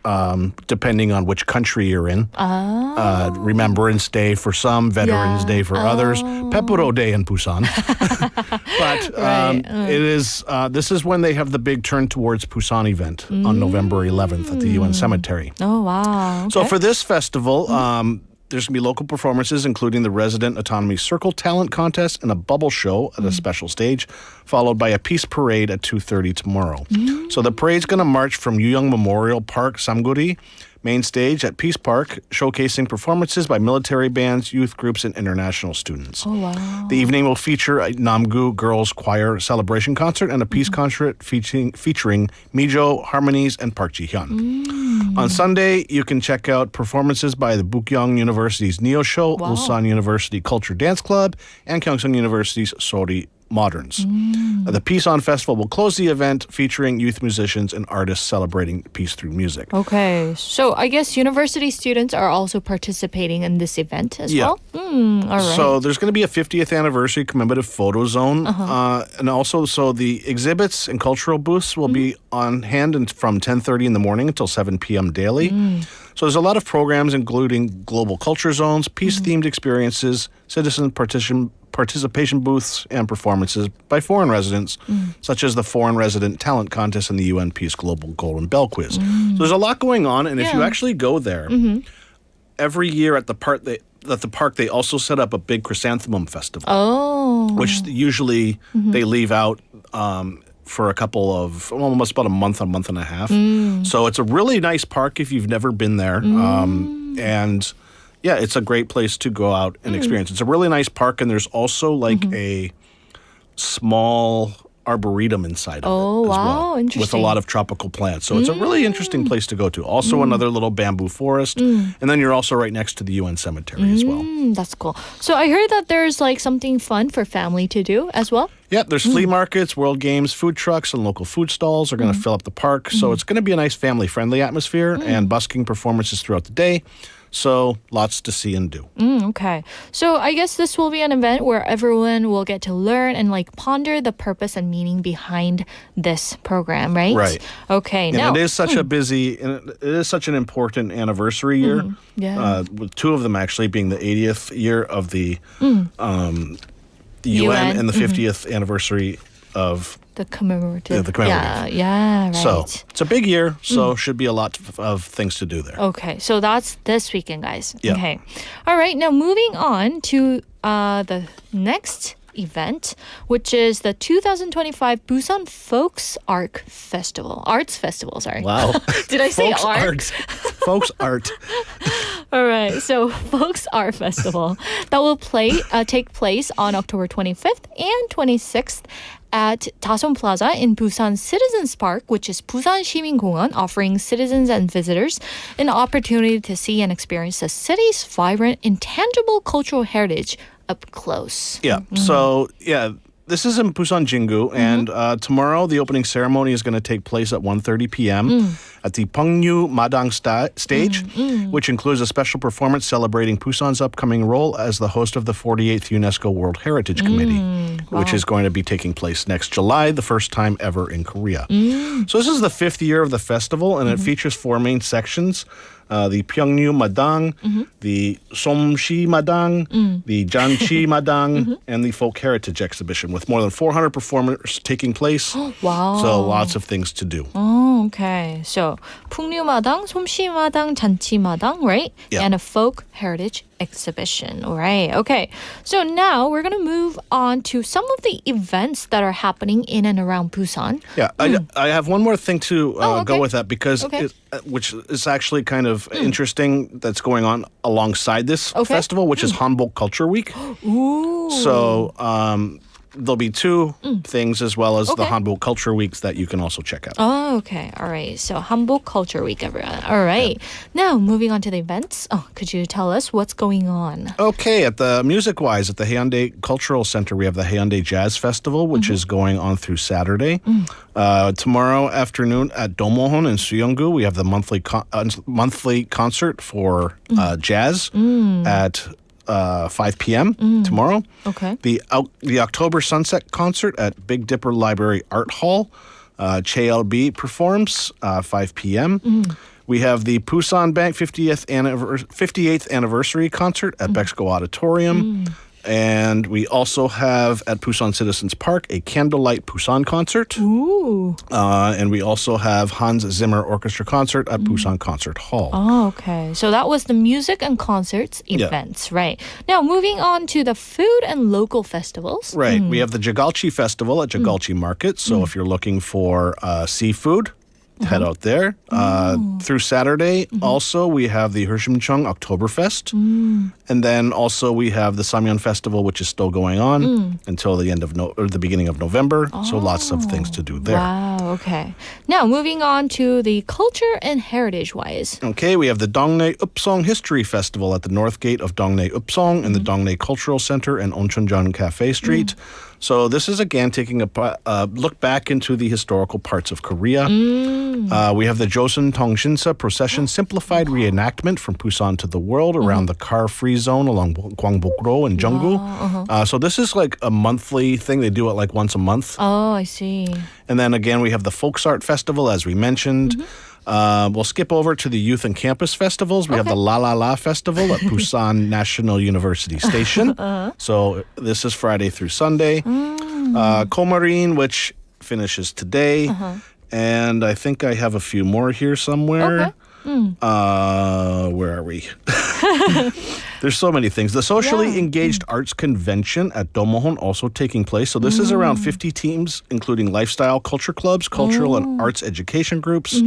S10: depending on which country you're in. Remembrance Day for some, Veterans Day for others, Pepuro Day in Busan. But it is this is when they have the big Turn Towards Busan event on November 11th at the UN cemetery.
S3: Oh, wow. Okay.
S10: So for this festival, there's going to be local performances, including the Resident Autonomy Circle Talent Contest and a bubble show at a special stage, followed by a peace parade at 2:30 tomorrow. So the parade's going to march from Yuyeong Memorial Park, Samguri, main stage at Peace Park, showcasing performances by military bands, youth groups, and international students.
S3: Oh, wow.
S10: The evening will feature a Namgu Girls Choir celebration concert and a peace concert featuring Mijo, Harmonies, and Park Ji-hyun. On Sunday, you can check out performances by the Bukyong University's Neo Show, Ulsan University Culture Dance Club, and Gyeongsang University's Sori Moderns. The Peace On Festival will close the event featuring youth musicians and artists celebrating peace through music.
S3: Okay, so I guess university students are also participating in this event as well? All right.
S10: So there's going to be a 50th anniversary commemorative photo zone. And also, so the exhibits and cultural booths will be on hand from 10:30 in the morning until 7 p.m. daily. So there's a lot of programs including global culture zones, peace-themed experiences, citizen participation booths, and performances by foreign residents, such as the Foreign Resident Talent Contest and the UN Peace Global Golden Bell Quiz. So there's a lot going on, and if you actually go there, every year at the park they also set up a big chrysanthemum festival, which usually they leave out for a couple of, almost about a month and a half. So it's a really nice park if you've never been there. And yeah, it's a great place to go out and experience. It's a really nice park, and there's also like a small arboretum inside of it as well,
S3: interesting.
S10: with a lot of tropical plants. So it's a really interesting place to go to. Also another little bamboo forest, and then you're also right next to the UN cemetery as well.
S3: That's cool. So I heard that there's like something fun for family to do as well.
S10: Yeah, there's flea markets, world games, food trucks, and local food stalls are going to fill up the park. So it's going to be a nice family-friendly atmosphere and busking performances throughout the day. So lots to see and do.
S3: Okay. So I guess this will be an event where everyone will get to learn and like ponder the purpose and meaning behind this program, right?
S10: Right.
S3: Okay.
S10: And
S3: now
S10: it is such it is such an important anniversary year. With 2 of them actually being the 80th year of the UN and the 50th anniversary of
S3: the commemorative.
S10: The commemorative.
S3: Yeah, right.
S10: So it's a big year, so should be a lot of things to do there.
S3: Okay, so that's this weekend, guys.
S10: Yeah.
S3: Okay. All right, now moving on to the next event, which is the 2025 Busan Folks Arts Festival, sorry.
S10: Wow.
S3: Did I say
S10: Folks
S3: art?
S10: Folks art.
S3: All right, so Folks Art Festival that will take place on October 25th and 26th at Dason Plaza in Busan Citizens Park, which is Busan 시민공원, offering citizens and visitors an opportunity to see and experience the city's vibrant, intangible cultural heritage up close.
S10: Yeah. So, this is in Busan Jingu, and tomorrow the opening ceremony is going to take place at 1:30 p.m. At the Pengnu Madang stage, which includes a special performance celebrating Busan's upcoming role as the host of the 48th UNESCO World Heritage Committee, which is going to be taking place next July, the first time ever in Korea. So this is the 5th year of the festival, and it features 4 main sections. The Pyeongnu Madang, the Somshi Madang, the Janchi Madang, and the Folk Heritage Exhibition, with more than 400 performers taking place.
S3: Wow.
S10: So lots of things to do.
S3: Oh, okay. So 풍류마당, 솜씨마당, 잔치마당, right?
S10: Yeah.
S3: And a folk heritage exhibition. All right. Okay. So now we're going to move on to some of the events that are happening in and around Busan.
S10: Yeah, I have one more thing to
S3: okay.
S10: go with that because
S3: Okay.
S10: which is actually kind of interesting that's going on alongside this
S3: Okay.
S10: festival, which is Hanbok Culture Week.
S3: Ooh.
S10: So there'll be 2 things as well as the
S3: Okay.
S10: Hanbok Culture Weeks that you can also check out.
S3: Oh, okay. All right. So Hanbok Culture Week, everyone. All right. Now, moving on to the events. Oh, could you tell us what's going on?
S10: Okay, at the music-wise, at the Haeundae Cultural Center, we have the Haeundae Jazz Festival, which is going on through Saturday. Tomorrow afternoon at Domohon in Suyeonggu, we have the monthly concert for jazz at 5 p.m. tomorrow.
S3: Okay.
S10: The October Sunset Concert at Big Dipper Library Art Hall. CheLB performs 5 p.m. We have the Busan Bank 58th Anniversary Concert at Bexco Auditorium. And we also have at Busan Citizens Park a Candlelight Busan concert.
S3: Ooh.
S10: And we also have Hans Zimmer Orchestra concert at Busan Concert Hall.
S3: Oh, okay. So that was the music and concerts events, right? Now, moving on to the food and local festivals.
S10: Right. We have the Jagalchi Festival at Jagalchi Market. So if you're looking for seafood, head out there. Through Saturday, also, we have the Hershimcheong Oktoberfest. And then also we have the Samyeon Festival, which is still going on until the end of the beginning of November. So lots of things to do there.
S3: Wow, okay. Now, moving on to the culture and heritage-wise.
S10: Okay, we have the Dongnae Upsong History Festival at the North Gate of Dongnae Upsong and the Dongnae Cultural Center and Oncheonjeon Cafe Street. So this is again taking a look back into the historical parts of Korea. We have the Joseon Tongshinsa Procession Simplified Reenactment from Busan to the World around the car-free zone along Gwangbok-ro and Junggu. So this is like a monthly thing. They do it like once a month.
S3: Oh, I see.
S10: And then again, we have the Folks Art Festival, as we mentioned. We'll skip over to the Youth and Campus Festivals. We have the La La La Festival at Busan National University Station. So this is Friday through Sunday. Komarin, which finishes today. And I think I have a few more here somewhere. Where are we? There's so many things. The Socially Engaged Arts Convention at Domohon also taking place. So this is around 50 teams, including lifestyle culture clubs, cultural and arts education groups.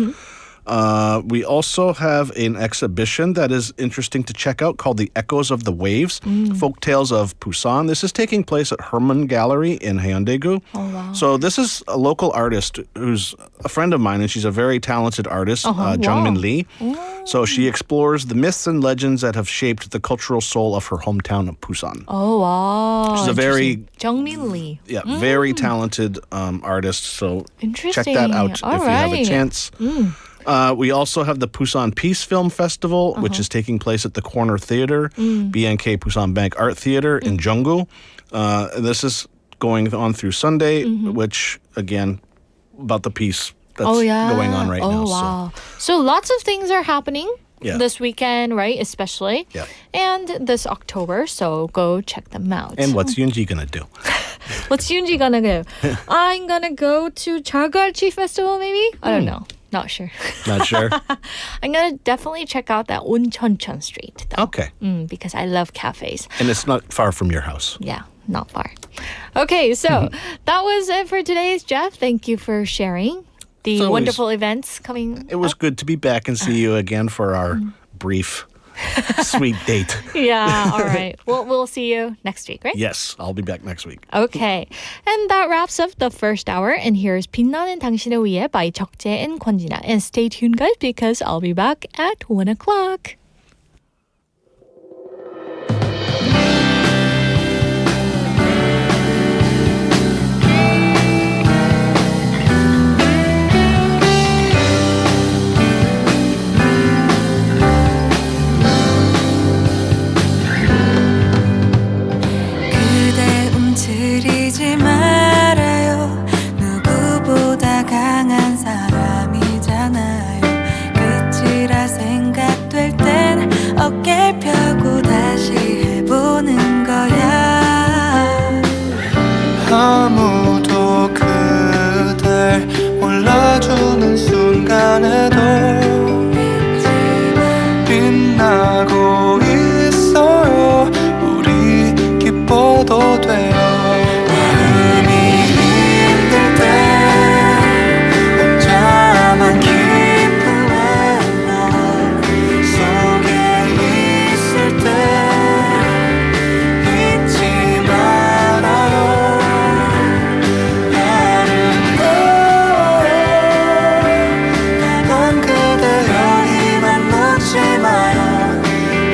S10: We also have an exhibition that is interesting to check out called The Echoes of the Waves, Folk Tales of Busan. This is taking place at Herman Gallery in Haeundae-gu.
S3: Oh, wow.
S10: So this is a local artist who's a friend of mine, and she's a very talented artist, Jungmin Lee. So she explores the myths and legends that have shaped the cultural soul of her hometown of Busan.
S3: Oh, wow.
S10: She's a very
S3: Jungmin Lee.
S10: very talented artist. So check that out
S3: All
S10: if you have a chance. We also have the Busan Peace Film Festival, which is taking place at the Corner Theater, BNK Busan Bank Art Theater in Junggu. This is going on through Sunday, which, again, about the peace that's going on right now.
S3: Wow. So lots of things are happening this weekend, right? Especially.
S10: Yeah.
S3: And this October, so go check them out.
S10: And what's Yoonji gonna do?
S3: What's Yoonji gonna do? I'm gonna go to Jagalchi Festival, maybe? I don't know. Not sure.
S10: Not sure?
S3: I'm going to definitely check out that Oncheonjeon Street, though.
S10: Okay.
S3: Because I love cafes.
S10: And it's not far from your house.
S3: Yeah, not far. Okay, so that was it for today's Jeff. Thank you for sharing the
S10: It's always-
S3: wonderful events coming.
S10: It was good to be back and see you again for our brief sweet date.
S3: Yeah, all right. We'll see you next week, right?
S10: Yes, I'll be back next week.
S3: Okay. And that wraps up the first hour. And here's 빛나는 당신을 위해 by 적재 and 권진아. And stay tuned, guys, because I'll be back at 1 o'clock.
S4: 그대 움츠리지 말아요 누구보다 강한 사람이잖아요 끝이라 생각될 땐 어깨 펴고 다시 해보는 거야 아무도 그댈 몰라주는 순간에도 빛나고 있어요 우리 기뻐도 돼요 마음이 힘들 때 혼자만 기쁘면 너 속에 있을 때 잊지 말아요 아름다워요 난 그대여 힘안 놓지 마요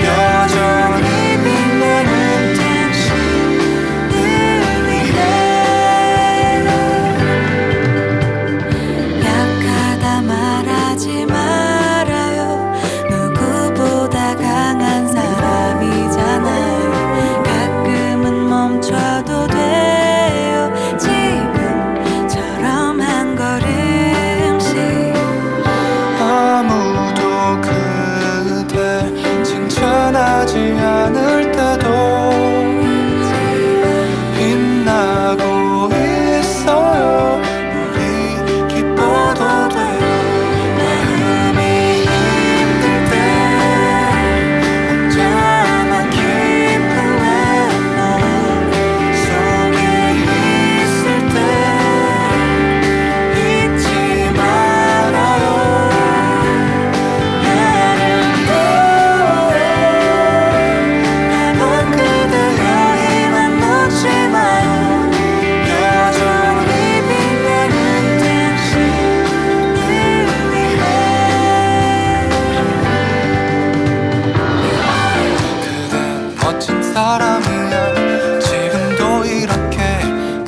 S4: 여전히 빛나는 당신을 위해 약하다 말하지 말아요 누구보다 강한 사람이잖아요 가끔은 멈춰도 돼요 지금처럼 한 걸음씩 아무도 그댈 칭찬하지 않을 때도 빛나고 있어요 우리 기뻐도 돼요 마음이 힘들 때 혼자만 기쁘면 너 속에 있을 때 잊지 말아요 아름다워요 난 그대여 힘안 놓지 마요 여전히 빛나는 당신을 위해 그댄 멋진 사람이야 지금도 이렇게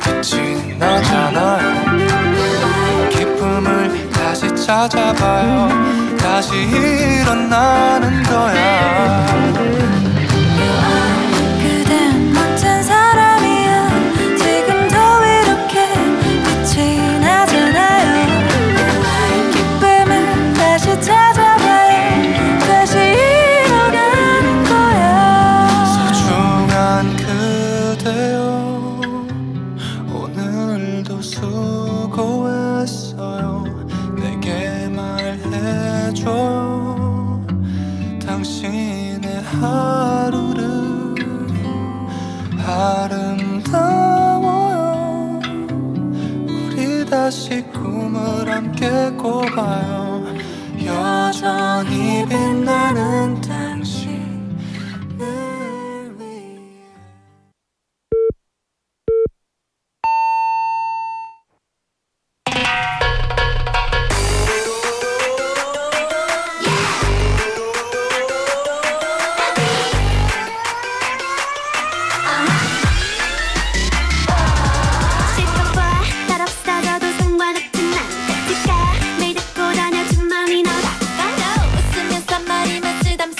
S4: 빛이 나잖아요 기쁨을 다시 찾아봐요 다시 일어나는 거야 그댄 멋진 사람이야 지금도 이렇게 빛이 나잖아요 기쁨을 다시 찾아봐요 다시 일어나는 거야 소중한 그대여 오늘도 수고했어요 내게 말해줘요 당신의 하루를 아름다워요 우리 다시 꿈을 함께 꿔봐요 여전히 빛나는 당신을 위해
S5: 실컷 봐, 날 없어져도 상관없지만 같이가 매일 듣고 다녀 준 맘이 너랄까요 웃으면서 말이면 쓰담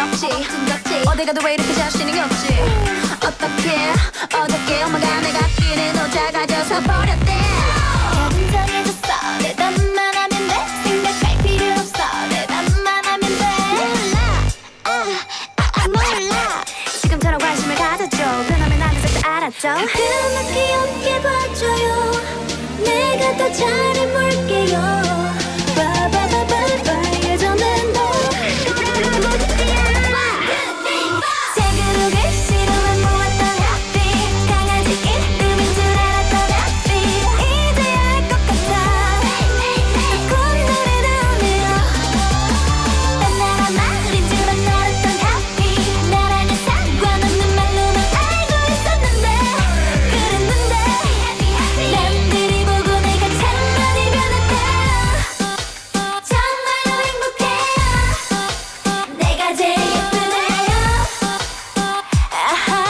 S5: 없지 어디 가도 왜 이렇게 자신이 없지 어떻게 엄마가 내가 끼는 너 작아져서 버렸대 긴장해졌어 대답만 하면 돼 생각할 필요 없어 대답만 하면 돼 몰라 지금처럼 관심을 가져줘 변하면 안 돼서 알았죠 가끔은 귀엽게 봐줘요 내가 더 잘해볼게요 바바바바바 예전엔 너 새그룹을 시도만 모았던 하피 강아지 이름인 줄 알았던 하피 이제야 알 것 같아 곧 노래 나오네요 딴 나라 말인 줄만 알았던 하피 나랑은 상관없는 말로만 알고 있었는데 그랬는데 남들이 보고 내가 참 많이 변했다 정말로 행복해요 내가 제일 예쁘네요 아하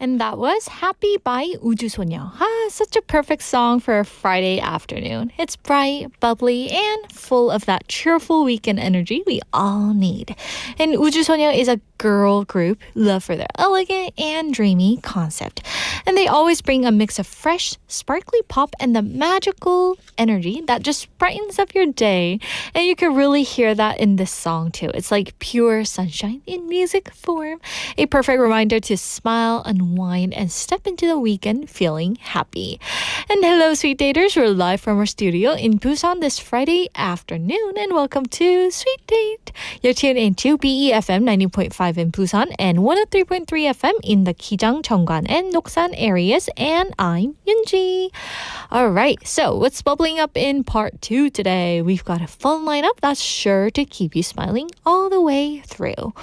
S3: And that was Happy by 우주소녀. Such a perfect song for a Friday afternoon. It's bright, bubbly, and full of that cheerful weekend energy we all need. And 우주소녀 is a girl group loved for their elegant and dreamy concept. And they always bring a mix of fresh, sparkly pop and the magical energy that just brightens up your day. And you can really hear that in this song too. It's like pure sunshine in music form. A perfect reminder to smile, unwind, and step into the weekend feeling happy. And hello, sweet daters. We're live from our studio in Busan this Friday afternoon. And welcome to Sweet Date. You're tuned into BEFM 90.5 in Busan and 103.3 FM in the Kijang, Cheongwan, and Noksan areas. And I'm Yoonji. All right, so what's bubbling up in part 2 today? We've got a fun lineup that's sure to keep you smiling all the way through.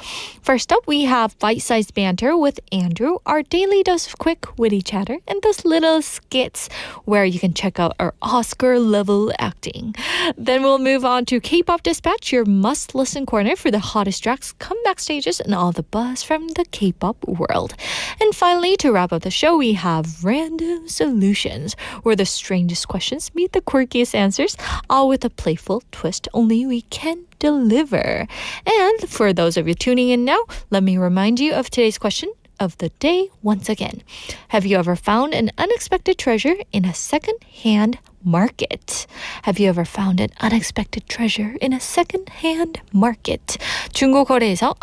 S3: First up, we have bite-sized banter with Andrew, our daily dose of quick, witty chatter, and those little skits where you can check out our Oscar-level acting. Then we'll move on to Kpop Dispatch, your must-listen corner for the hottest tracks, comeback stages, and all the buzz from the K-pop world. And finally, to wrap up the show, we have Random Solutions, where the strangest questions meet the quirkiest answers, all with a playful twist only we can deliver. And for those of you tuning in now, let me remind you of today's question of the day once again. Have you ever found an unexpected treasure in a second-hand market? Have you ever found an unexpected treasure in a second-hand market? 중고 거래에서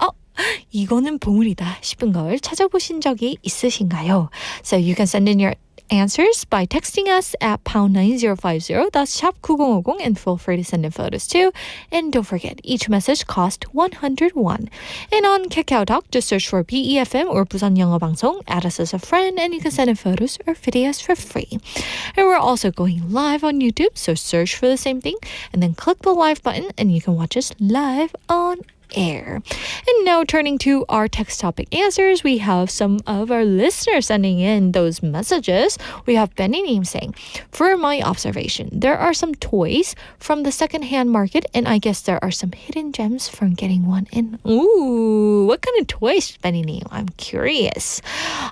S3: 이거는 보물이다 싶은 걸 찾아보신 적이 있으신가요? So you can send in your answers by texting us at #9050. That's 샵 9050 and feel free to send in photos too. And don't forget, each message costs 101. And on KakaoTalk, just search for BEFM or 부산영어방송, add us as a friend, and you can send in photos or videos for free. And we're also going live on YouTube, so search for the same thing, and then click the live button, and you can watch us live on air. And now turning to our text topic answers, we have some of our listeners sending in those messages. We have Benny Neem saying, for my observation, there are some toys from the secondhand market, and I guess there are some hidden gems from getting one in. Ooh, what kind of toys, Benny Neem? I'm curious.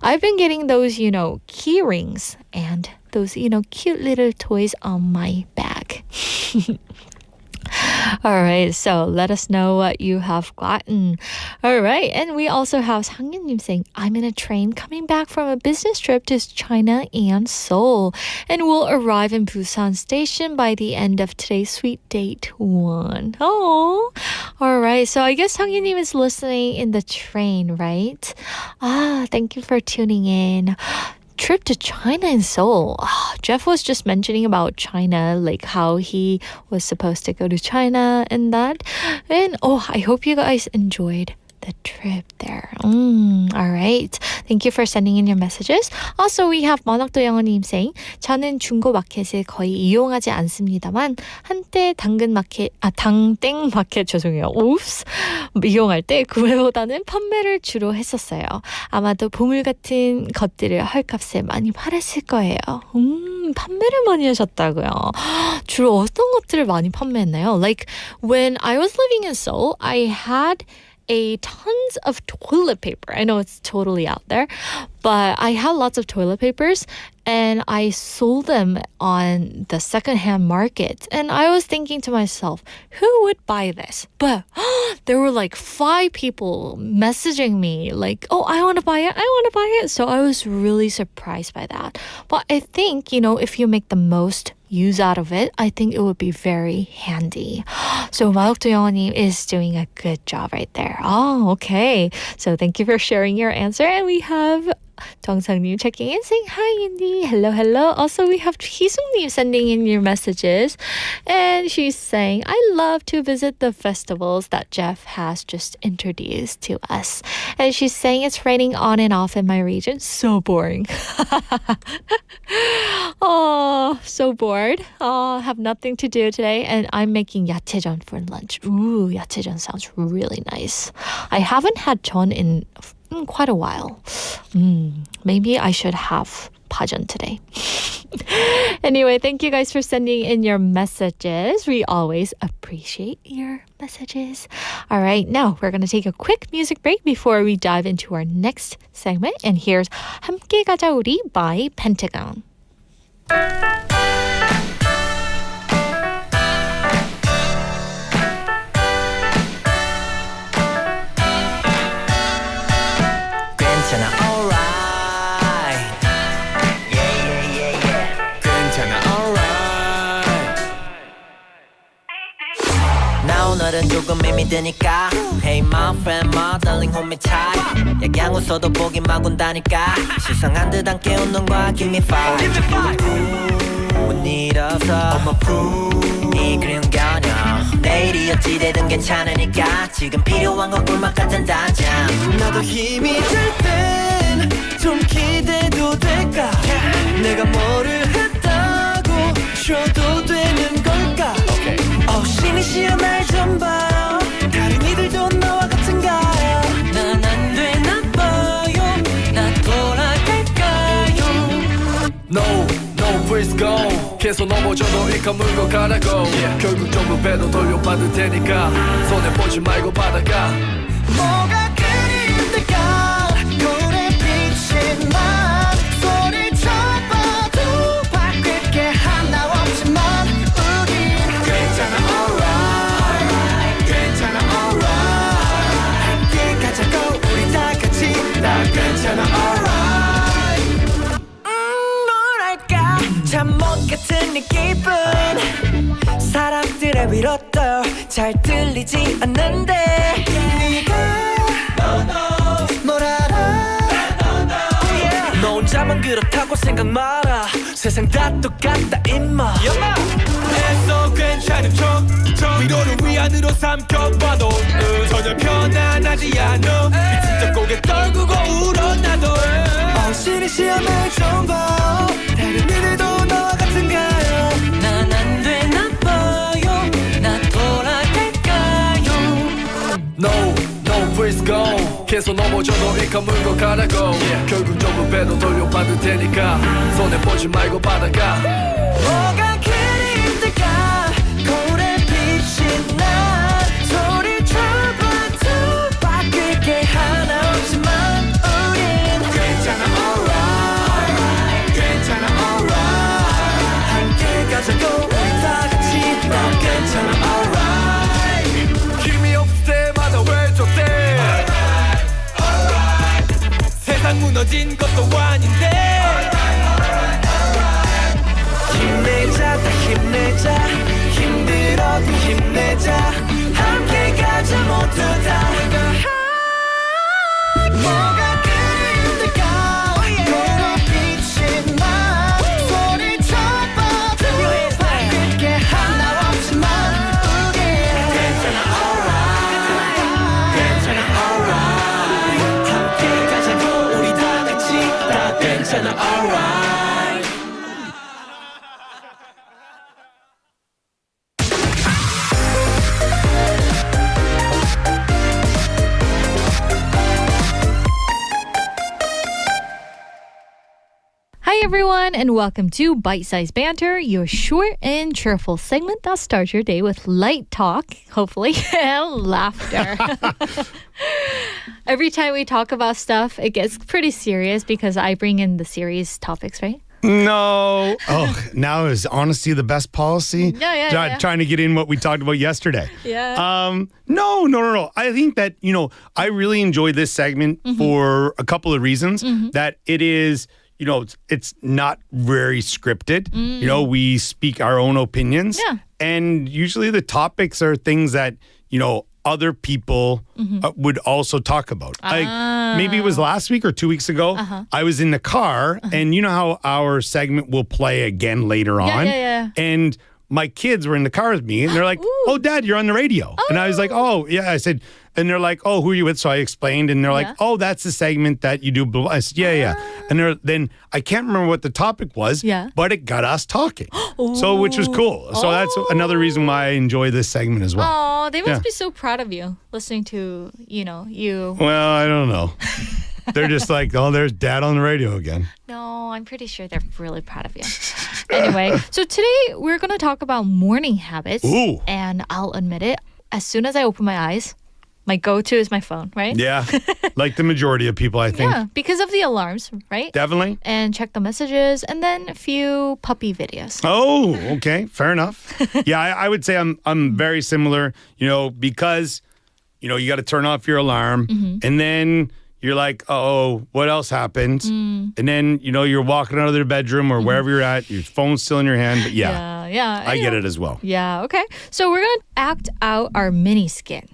S3: I've been getting those, key rings and those, cute little toys on my bag. All right, so let us know what you have gotten. All right, and we also have 상윤님 saying, I'm in a train coming back from a business trip to China and Seoul, and will arrive in Busan Station by the end of today's Sweet Date 1. Oh, all right, so I guess 상윤님 is listening in the train, right? Thank you for tuning in. Trip to China and Seoul. Jeff was just mentioning about China, like how he was supposed to go to China and that. And I hope you guys enjoyed the trip there. All right. Thank you for sending in your messages. Also, we have 만학도 영어님 saying, 저는 중고 마켓을 거의 이용하지 않습니다만 한때 당땡 마켓 죄송해요. Oops. 이용할 때 구매보다는 판매를 주로 했었어요. 아마도 보물 같은 것들을 헐값에 많이 팔았을 거예요. 판매를 많이 하셨다고요. 주로 어떤 것들을 많이 판매했나요? Like when I was living in Seoul, I had tons of toilet paper. I know it's totally out there, but I had lots of toilet papers and I sold them on the secondhand market. And I was thinking to myself, who would buy this? But there were like 5 people messaging me like, oh, I want to buy it. I want to buy it. So I was really surprised by that. But I think, if you make the most use out of it, I think it would be very handy. So 만학도 영어님 is doing a good job right there. Oh, okay. So thank you for sharing your answer. And we have 정상님 checking in saying hi Indy. Hello, hello. Also we have 희숙님 sending in your messages. And she's saying, I love to visit the festivals that Jeff has just introduced to us. And she's saying it's raining on and off in my region. So boring. Oh, so bored. Have nothing to do today. And I'm making 야채전 for lunch. Ooh, 야채전 sounds really nice. I haven't had 전 in quite a while. Maybe I should have pajeon today. Anyway, thank you guys for sending in your messages. We always appreciate your messages. All right, now we're going to take a quick music break before we dive into our next segment. And here's 함께 가자 우리 by Pentagon.
S4: 괜찮아 alright yeah 괜찮아 alright 나 오늘은 조금 힘이 드니까 Hey my friend my darling hold me tight 약양 웃어도 보기 막 온다니까 실상한 듯 함께 웃는 거야 Give me five 못 일어서 I'm a proof 이 그리운 겨녀 내일이 어찌되든 괜찮으니까 지금 필요한 건 꿀맛 같은 단장 나도 힘이 들 땐 좀 기대도 될까 내가 뭐를 했다고 쉬어도 되는 걸까 신이 시여 날 좀 봐요 다른 이들도 나와 같은가요 난 안 되나 봐요 나 돌아갈까요
S11: No please go 계속 넘어져도 일까 물고 가라고 결국 전부 배도 돌려받을 테니까 손해보지 말고 받아가
S4: 뭐가 그리운데까 거울에 비친 나 소리쳐봐도 바뀔 게 하나 없지만 우린 괜찮아 alright 괜찮아 alright 함께 가자고 우리 다 같이 나 괜찮아 alright 뭐랄까 잠못 같은 이 기분 사람들의 위로도 잘 들리지 않는데 네가 뭘 알아 너 혼자만 그렇다고 생각 마라 세상 다 똑같다 임마 애써 괜찮은 척 위로를 위안으로 삼켜봐도 전혀 편안하지 않아 진짜 고개 떨구고 울어 나도 신이 시험을 좀 봐 다른 이들도 너와 같은가요 난 안 되나 봐요 나 돌아갈까요
S11: No please go 계속 넘어져도 일까 물고 가라고 결국 전부 배도 돌려받을 테니까 손해보지 말고 받아가
S4: 뭐가 그리운데까 거울에 비친 나 소리쳐봐도 바뀔 게 하나 없지만 우린 괜찮아 alright 괜찮아 alright 함께 가자고 우리 다 같이 나 괜찮아 alright
S11: 힘이 없을 때마다 왜 저때 세상 무너진 것도 아닌데
S4: 힘내자 다 힘내자 힘들어도 힘내자 함께 가자 모두 다 뭐가 그리운데까 거울에 비친 나 소리쳐봐도 바뀔 게 하나 없지만 우린 괜찮아 alright 괜찮아 alright
S11: alright.
S3: Hi everyone, and welcome to Bite-Sized Banter, your short and cheerful segment that starts your day with light talk, hopefully, and laughter. Every time we talk about stuff, it gets pretty serious because I bring in the serious topics, right?
S1: No. Oh, now is honesty the best policy?
S3: Yeah.
S1: Trying to get in what we talked about yesterday.
S3: Yeah.
S1: No. I think that, I really enjoy this segment for a couple of reasons. That it is, it's not very scripted. We speak our own opinions.
S3: Yeah.
S1: And usually the topics are things that, other people would also talk about. Like maybe it was last week or 2 weeks ago. I was in the car, and you know how our segment will play again later on.
S3: Yeah.
S1: And my kids were in the car with me, and they're like, "Oh, Dad, you're on the radio." And I was like, "Oh, yeah." I said, and they're like, "Oh, who are you with?" So I explained, and they're like, "Oh, that's the segment that you do." I said, "Yeah." And then I can't remember what the topic was, but it got us talking. So which was cool. So that's another reason why I enjoy this segment as well.
S3: Oh, they must be so proud of you listening to, you.
S1: Well, I don't know. They're just like, "Oh, there's Dad on the radio again."
S3: No, I'm pretty sure they're really proud of you. Anyway, so today we're going to talk about morning habits.
S1: Ooh.
S3: And I'll admit it, as soon as I open my eyes, my go-to is my phone, right?
S1: Yeah, like the majority of people, I think.
S3: Yeah, because of the alarms, right?
S1: Definitely.
S3: And check the messages, and then a few puppy videos.
S1: Oh, okay, fair enough. Yeah, I would say I'm very similar. Because you got to turn off your alarm, and then you're like, "Oh, what else happened?" And then you're walking out of their bedroom or wherever you're at, your phone's still in your hand. But yeah, I get it as well.
S3: Yeah, okay. So we're gonna act out our mini skit.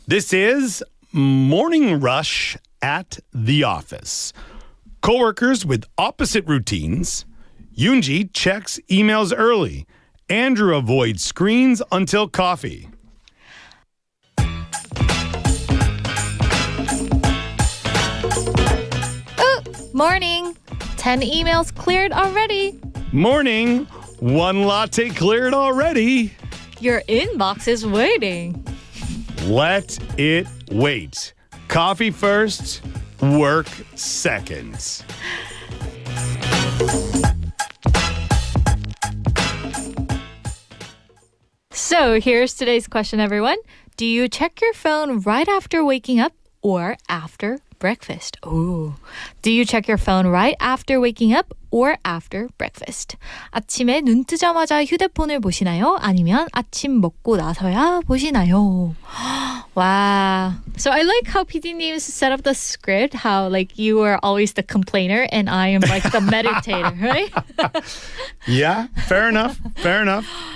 S1: This is Morning Rush at the Office. Coworkers with opposite routines. Yoonji checks emails early. Andrew avoids screens until coffee.
S3: Morning. 10 emails cleared already.
S1: Morning. 1 latte cleared already.
S3: Your inbox is waiting.
S1: Let it wait. Coffee first, work second.
S3: So here's today's question, everyone. Do you check your phone right after waking up or after breakfast? Ooh. Do you check your phone right after waking up or after breakfast? 아침에 눈 뜨자마자 휴대폰을 보시나요? 아니면 아침 먹고 나서야 보시나요? Wow. So I like how PD님 set up the script, how like you are always the complainer and I am like the meditator, right?
S1: Yeah, fair enough.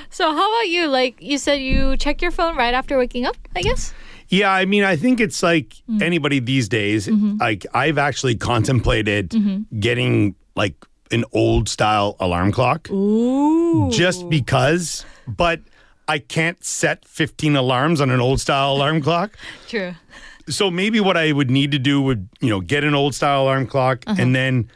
S3: So how about you? Like you said you check your phone right after waking up, I guess?
S1: Yeah, I mean, I think it's like anybody these days. Like I've actually contemplated getting like an old style alarm clock.
S3: Ooh.
S1: Just because, but I can't set 15 alarms on an old style alarm clock.
S3: True.
S1: So maybe what I would need to do would, get an old style alarm clock and then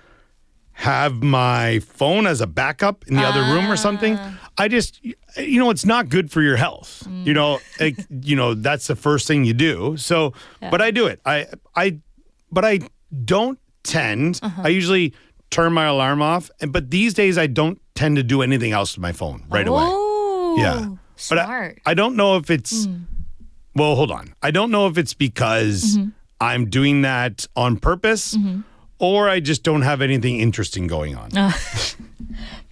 S1: have my phone as a backup in the other room or something. I just, it's not good for your health. That's the first thing you do. So, but I do it. But I don't tend, I usually turn my alarm off. But these days I don't tend to do anything else with my phone right away. Yeah.
S3: Smart.
S1: But I don't know if it's, well, hold on. I don't know if it's because I'm doing that on purpose or I just don't have anything interesting going on.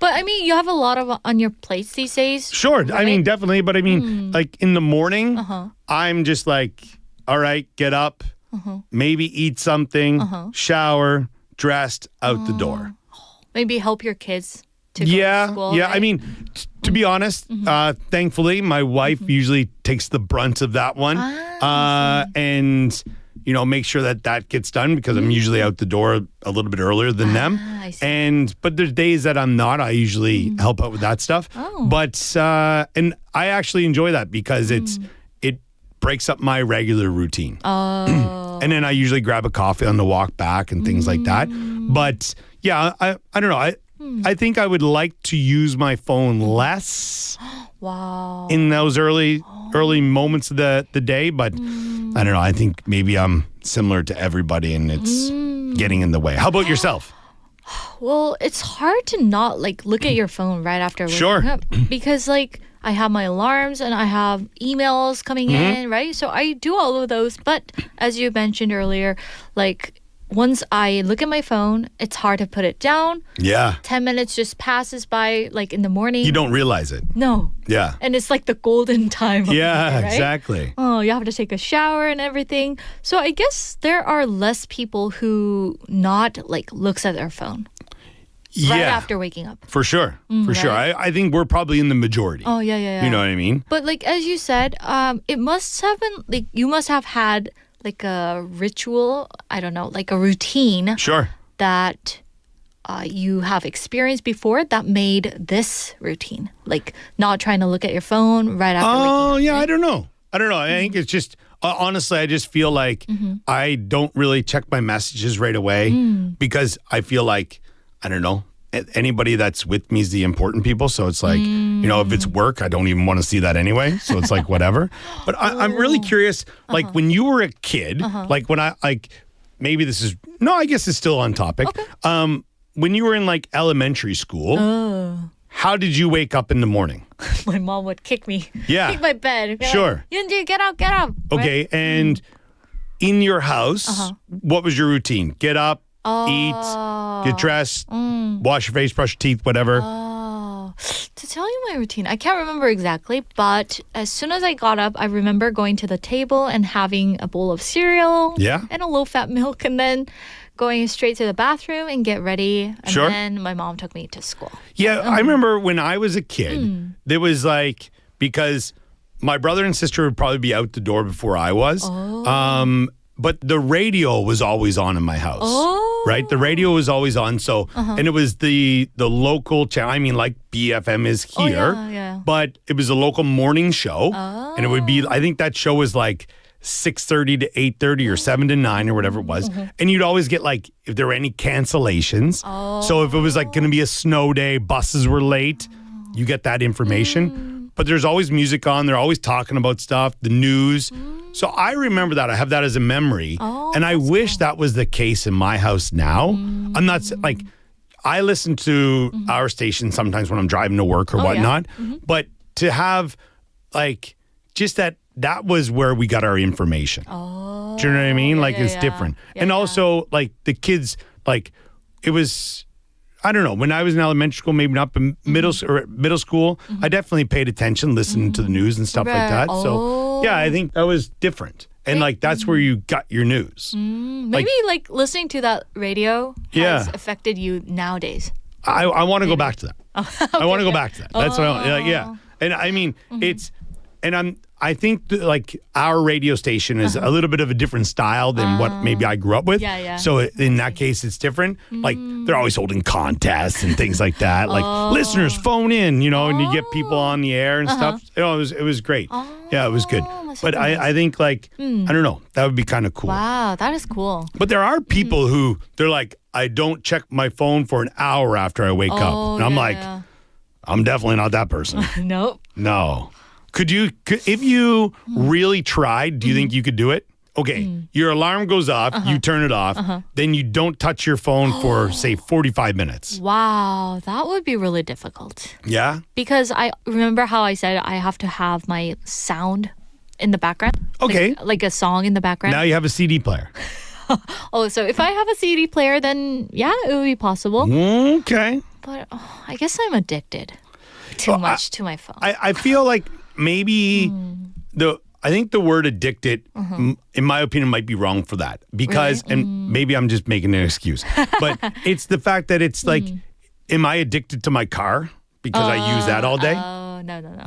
S3: But I mean, you have a lot of on your plates these days.
S1: Sure.
S3: Right?
S1: I mean, definitely. But I mean, like in the morning, I'm just like, all right, get up, maybe eat something, shower, dressed, out the door.
S3: Maybe help your kids to go to school.
S1: Yeah.
S3: Right?
S1: I mean, to be honest, thankfully, my wife usually takes the brunt of that one. And make sure that gets done because I'm usually out the door a little bit earlier than them.
S3: I see.
S1: But there's days that I'm not. I usually help out with that stuff.
S3: Oh.
S1: But and I actually enjoy that because it breaks up my regular routine.
S3: Oh.
S1: And then I usually grab a coffee on the walk back and things like that. But Yeah, I don't know. I think I would like to use my phone less
S3: Wow.
S1: in those early moments of the day, but I don't know. I think maybe I'm similar to everybody and it's getting in the way. How about yourself?
S3: Well, it's hard to not like look at your phone right after waking
S1: Sure.
S3: up because like I have my alarms and I have emails coming in, right? So I do all of those, but as you mentioned earlier, like once I look at my phone, it's hard to put it down.
S1: Yeah.
S3: 10 minutes just passes by like in the morning.
S1: You don't realize it.
S3: No.
S1: Yeah.
S3: And it's like the golden time. Of the
S1: Yeah,
S3: day, right?
S1: exactly.
S3: Oh, you have to take a shower and everything. So I guess there are less people who not like looks at their phone right
S1: Yeah.
S3: after waking up.
S1: For sure. For sure. I think we're probably in the majority.
S3: Oh, yeah.
S1: You know what I mean?
S3: But like as you said, it must have been like you must have had like a ritual, I don't know, like a routine
S1: Sure.
S3: that you have experienced before that made this routine, like not trying to look at your phone right after waking
S1: Oh,
S3: up.
S1: yeah. I don't know. I think it's just, honestly, I just feel like I don't really check my messages right away because I feel like, I don't know, anybody that's with me is the important people. So it's like, you know, if it's work, I don't even want to see that anyway. So it's like, whatever. But I'm really curious, like when you were a kid, like when maybe this is, no, I guess it's still on topic.
S3: Okay.
S1: When you were in like elementary school, how did you wake up in the morning?
S3: My mom would kick me.
S1: Yeah.
S3: Kick my bed. Be
S1: Sure.
S3: Like, Yunji, get up.
S1: Okay.
S3: Right?
S1: And in your house, what was your routine? Get up, eat, get dressed, wash your face, brush your teeth, whatever.
S3: To tell you my routine, I can't remember exactly, but as soon as I got up, I remember going to the table and having a bowl of cereal
S1: Yeah.
S3: and a low-fat milk, and then going straight to the bathroom and get ready. And
S1: Sure.
S3: then my mom took me to school.
S1: Yeah, I remember when I was a kid, there was like, because my brother and sister would probably be out the door before I was. But the radio was always on in my house. Right? The radio was always on. So, and it was the local channel. I mean, like BFM is here,
S3: yeah.
S1: but it was a local morning show. And it would be, I think that show was like 6:30 to 8:30 or 7 to 9 or whatever it was. And you'd always get like, if there were any cancellations. So if it was like going to be a snow day, buses were late, you get that information. But there's always music on. They're always talking about stuff, the news. So I remember that. I have that as a memory. And I wish that was the case in my house now. I'm not like, I listen to our station sometimes when I'm driving to work or whatnot. But to have like, just that was where we got our information. Do you know what I mean? Like it's different. And also like the kids, like it was, I don't know, when I was in elementary school, maybe not, but middle school, I definitely paid attention, listening to the news and stuff like that. So yeah, I think that was different. And like, that's where you got your news.
S3: Maybe like listening to that radio has affected you nowadays.
S1: I want to go back to that. I want to go back to that. That's what I want. Yeah. And I mean, I think that, like our radio station is a little bit of a different style than what maybe I grew up with.
S3: Yeah.
S1: So in that case, it's different. Like they're always holding contests and things like that. Like listeners phone in, you know, and you get people on the air and stuff. You know, it was great. Yeah, it was good. But I think like, I don't know, that would be kind of cool.
S3: Wow, that is cool.
S1: But there are people who they're like, I don't check my phone for an hour after I wake up. And I'm like, I'm definitely not that person.
S3: Nope.
S1: No. If you really tried, do you think you could do it? Okay, your alarm goes off, you turn it off, then you don't touch your phone for, say, 45 minutes.
S3: Wow, that would be really difficult.
S1: Yeah?
S3: Because I remember how I said I have to have my sound in the background.
S1: Okay.
S3: Like a song in the background.
S1: Now you have a CD player.
S3: So if I have a CD player, then yeah, it would be possible.
S1: Okay.
S3: But I guess I'm addicted too much to my phone.
S1: I feel like maybe I think the word addicted, in my opinion, might be wrong for that. Because, and maybe I'm just making an excuse, but it's the fact that it's like, am I addicted to my car because I use that all day?
S3: No.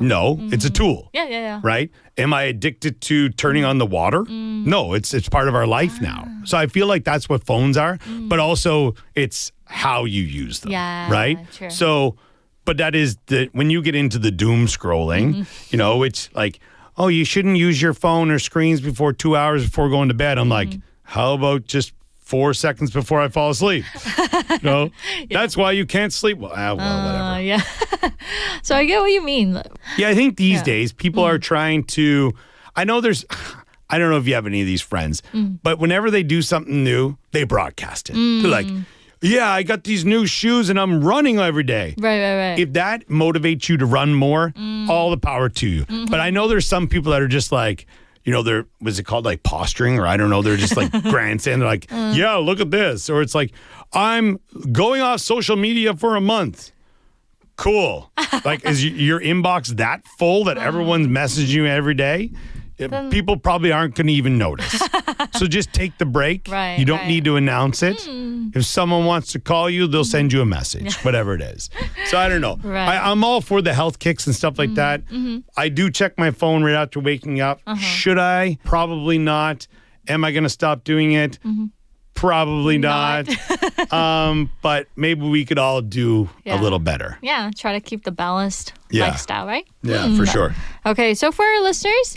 S1: No, it's a tool.
S3: Yeah.
S1: Right? Am I addicted to turning on the water? No, it's part of our life now. So I feel like that's what phones are, but also it's how you use them.
S3: Yeah,
S1: right?
S3: true.
S1: So, but that is when you get into the doom scrolling, you know, it's like, oh, you shouldn't use your phone or screens before 2 hours before going to bed. I'm like, how about just 4 seconds before I fall asleep. That's why you can't sleep. Well, whatever.
S3: Yeah. So I get what you mean.
S1: Yeah, I think these days people are trying to. I know I don't know if you have any of these friends, but whenever they do something new, they broadcast it. They're like, yeah, I got these new shoes and I'm running every day.
S3: Right.
S1: If that motivates you to run more, all the power to you. But I know there's some people that are just like, they're, what's it called, like posturing, or I don't know, they're just like grandstand. They're like, yeah, look at this. Or it's like, I'm going off social media for a month. Cool. Like, is your inbox that full that everyone's messaging you every day? People probably aren't going to even notice. So just take the break.
S3: Right,
S1: you don't need to announce it. If someone wants to call you, they'll send you a message, whatever it is. So I don't know.
S3: Right.
S1: I'm all for the health kicks and stuff like that. I do check my phone right after waking up. Should I? Probably not. Am I going to stop doing it? Probably not. But maybe we could all do a little better.
S3: Yeah, try to keep the balanced lifestyle, right?
S1: Yeah, for sure.
S3: Okay, so for our listeners,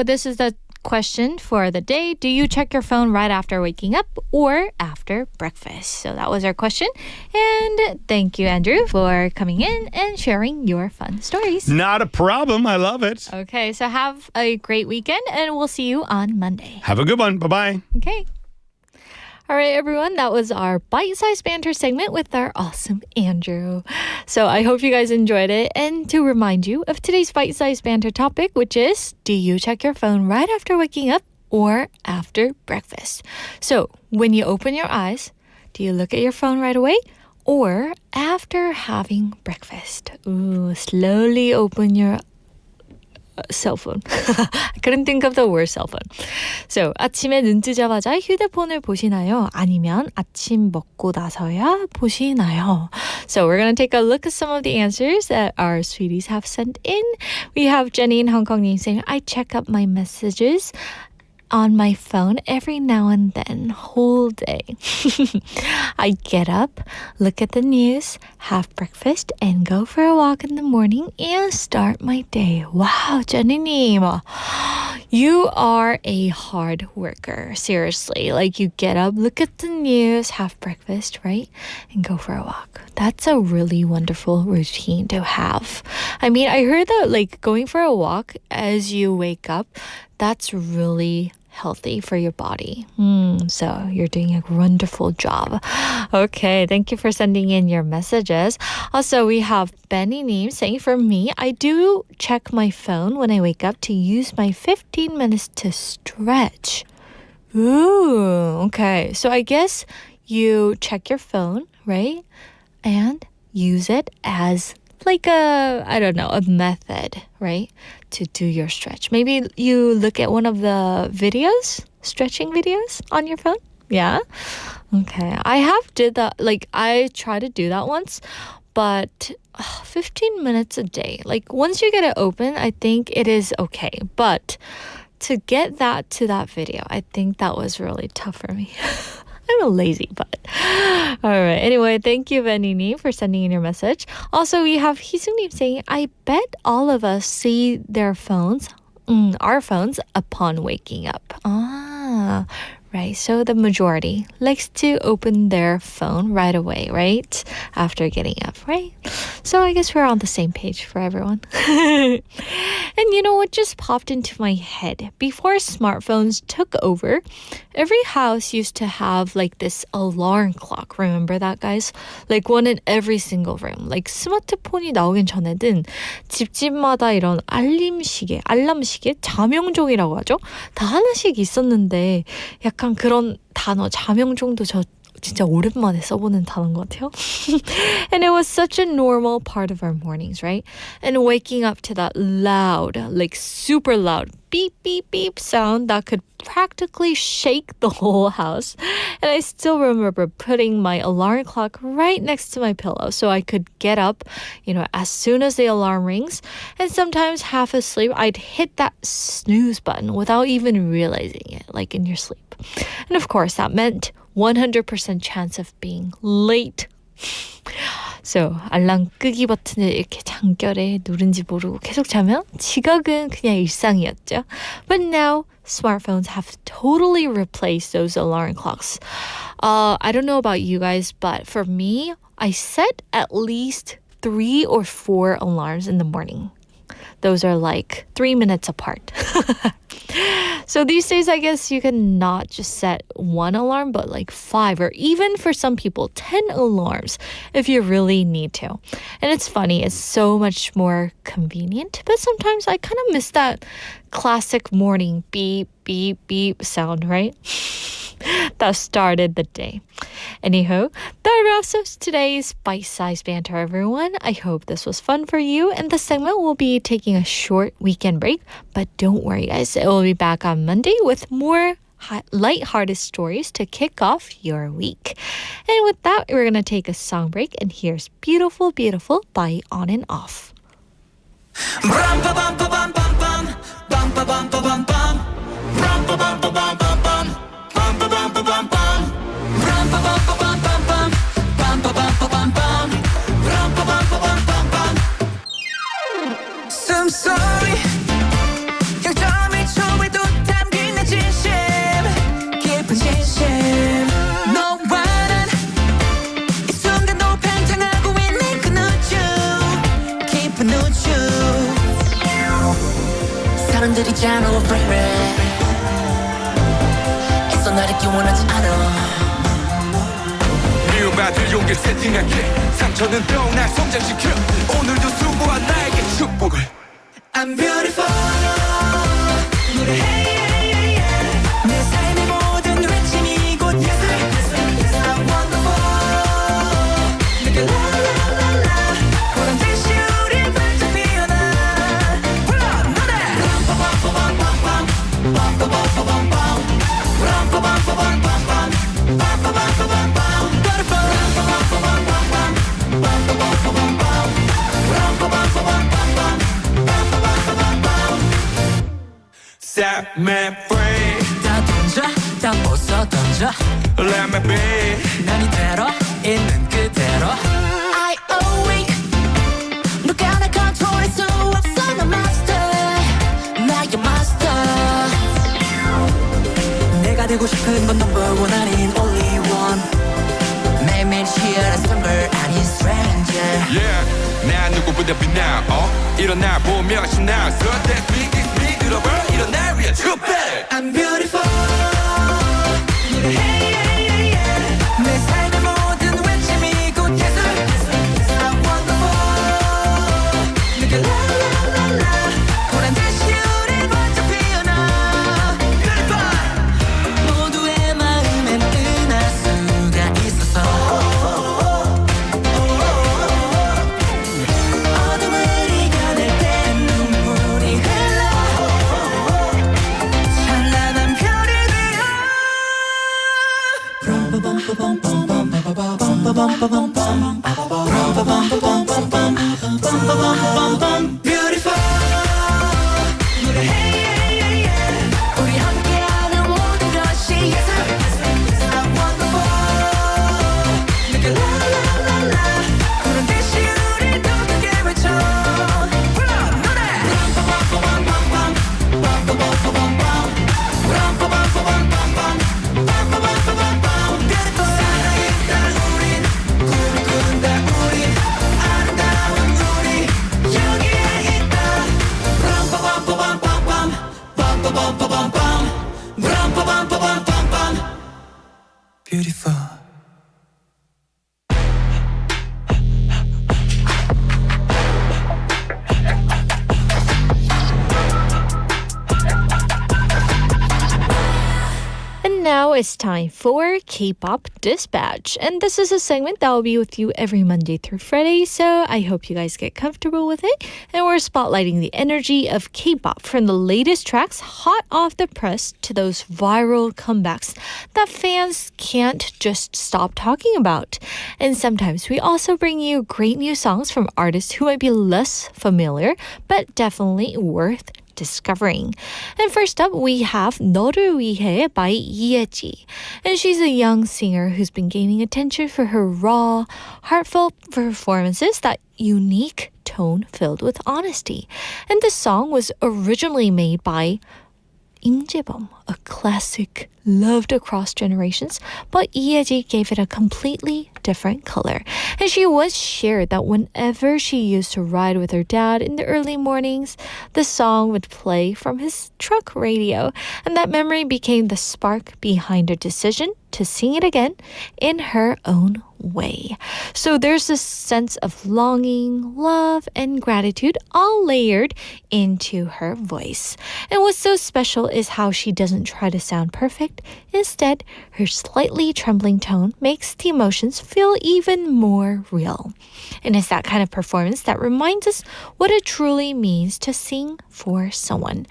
S3: this is the question for the day. Do you check your phone right after waking up or after breakfast? So that was our question. And thank you, Andrew, for coming in and sharing your fun stories.
S1: Not a problem. I love it.
S3: Okay, so have a great weekend and we'll see you on Monday.
S1: Have a good one. Bye-bye.
S3: Okay. All right, everyone, that was our bite-sized banter segment with our awesome Andrew. So I hope you guys enjoyed it. And to remind you of today's bite-sized banter topic, which is, do you check your phone right after waking up or after breakfast? So when you open your eyes, do you look at your phone right away or after having breakfast? Ooh, slowly open your cell phone. I couldn't think of the word cell phone. So, 아침에 눈 뜨자마자 휴대폰을 보시나요? 아니면 아침 먹고 나서야 보시나요? So, we're going to take a look at some of the answers that our sweeties have sent in. We have Jenny in Hong Kong saying, I check up my messages on my phone every now and then, whole day. I get up, look at the news, have breakfast, and go for a walk in the morning and start my day. Wow, Jenny-님, you are a hard worker. Seriously, like you get up, look at the news, have breakfast, right? And go for a walk. That's a really wonderful routine to have. I mean, I heard that like going for a walk as you wake up, that's really healthy for your body. So you're doing a wonderful job. Okay, thank you for sending in your messages. Also, we have Benny-님 saying, for me, I do check my phone when I wake up to use my 15 minutes to stretch. Ooh, okay. So I guess you check your phone, right? And use it as like a method, right? To do your stretch. Maybe you look at one of the videos, stretching videos on your phone. Yeah. Okay. I have did that. Like I tried to do that once, but 15 minutes a day. Like once you get it open, I think it is okay. But to get that to that video, I think that was really tough for me. I'm a lazy butt. All right. Anyway, thank you, Benini, for sending in your message. Also, we have Hisung-nim saying, I bet all of us see their phones, our phones, upon waking up. Ah, right. So the majority likes to open their phone right away, right? After getting up, right? So I guess we're on the same page for everyone. And you know what just popped into my head? Before smartphones took over, every house used to have like this alarm clock. Remember that, guys? Like one in every single room. Like 스마트폰이 나오긴 전에는 집집마다 이런 알람 시계, 자명종이라고 하죠? 다 하나씩 있었는데 약간 그런 단어, 자명종도 저 진짜 오랜만에 써보는 단어인 것 같아요. And it was such a normal part of our mornings, right? And waking up to that loud, like super loud beep, beep, beep sound that could practically shake the whole house. And I still remember putting my alarm clock right next to my pillow so I could get up, as soon as the alarm rings. And sometimes half asleep, I'd hit that snooze button without even realizing it, like in your sleep. And of course, that meant 100% chance of being late. So 알람 끄기 버튼을 이렇게 장결에 누른지 모르고 계속 자면 지각은 그냥 일상이었죠. But now smartphones have totally replaced those alarm clocks. I don't know about you guys, but for me, I set at least 3 or 4 alarms in the morning. Those are like 3 minutes apart. So these days, I guess you can not just set 1 alarm, but like 5 or even for some people, 10 alarms if you really need to. And it's funny, it's so much more convenient, but sometimes I kind of miss that classic morning beep, beep, beep sound, right? That started the day. Anyhow, that wraps up today's bite-sized banter, everyone. I hope this was fun for you, and the segment will be taking a short weekend break, but don't worry, guys. It will be back on Monday with more light-hearted stories to kick off your week. And with that, we're going to take a song break, and here's Beautiful, Beautiful by On and Off.
S12: 숨소리 약점이 처음에도 담긴 내 진심 깊은 진심 너와 난 이 순간도 팽창하고 있는 그 우주 깊은 우주 사람들이 잘 Fourever 애써 날 잊기 원하지 않아
S11: 미움받을 용기를 세팅할게 상처는 또 날 성장시켜 오늘도 수고한 나에게 축복을
S12: I'm beautiful 노래해 내 삶의 모든 외침이 곧 예술 I'm wonderful 내게 라라라라 보란 듯이 우리 반짝 피어나 불러 노래 빰빠밤빠밤빰빰 빰빠밤빠밤빰 빰빠밤빠밤빰빰 빰빠밤빠밤빰
S11: Set me free
S12: 다 던져 다 벗어 던져
S11: Let me be
S12: 난 이대로 있는 그대로 I awake 누가 날 컨트롤할 수 없어 너 master 나의 master 내가 되고 싶은 건 number one 아닌 only one 매일매일 치열한 걸 아닌 stranger
S11: Yeah 난 누구보다 빛나 일어나 보며 신나 So that's me it's me 들어봐 일어나 we are too better
S12: I'm beautiful 노래해 내 삶의 모든 외침이 곧 예술 I'm wonderful 내게 라라라라 보란 듯이 우리 반짝 피어나 Beautiful 모두의 마음엔 은하수가 있어서 어둠을 이겨낼 때 눈물이 흘러 찬란한 별이 되어 Beautiful 노래해 우리 함께하는 모든 것이 예술 I'm wonderful 내게 라라라라 그런 듯이 우리 더 크게 외쳐 불러 노래 살아있다 우린 꿈을 꾼다 우린 아름다운 우리 여기에 있다 Beautiful
S3: And now it's time for Kpop Dispatch. And this is a segment that will be with you every Monday through Friday. So I hope you guys get comfortable with it. And we're spotlighting the energy of K-pop from the latest tracks hot off the press to those viral comebacks that fans can't just stop talking about. And sometimes we also bring you great new songs from artists who might be less familiar, but definitely worth discovering. And first up, we have 너를 위해 by 이혜지. And she's a young singer who's been gaining attention for her raw, heartfelt performances, that unique tone filled with honesty. And this song was originally made by 임재범, a classic loved across generations, but 이혜지 gave it a completely different color. And she once shared that whenever she used to ride with her dad in the early mornings, the song would play from his truck radio. And that memory became the spark behind her decision to sing it again in her own way. So there's this sense of longing, love, and gratitude all layered into her voice. And what's so special is how she doesn't try to sound perfect. Instead, her slightly trembling tone makes the emotions feel even more real. And it's that kind of performance that reminds us what it truly means to sing for someone.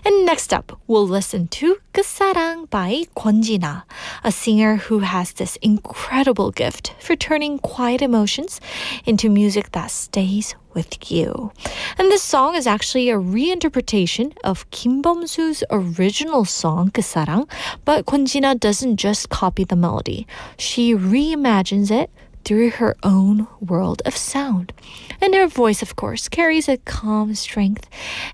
S3: And next up, we'll listen to 끝사랑 by 권진아, a singer who has this incredible gift for turning quiet emotions into music that stays with you. And this song is actually a reinterpretation of 김범수's original song 끝사랑, but 권진아 doesn't just copy the melody. She reimagines it through her own world of sound. And her voice, of course, carries a calm strength.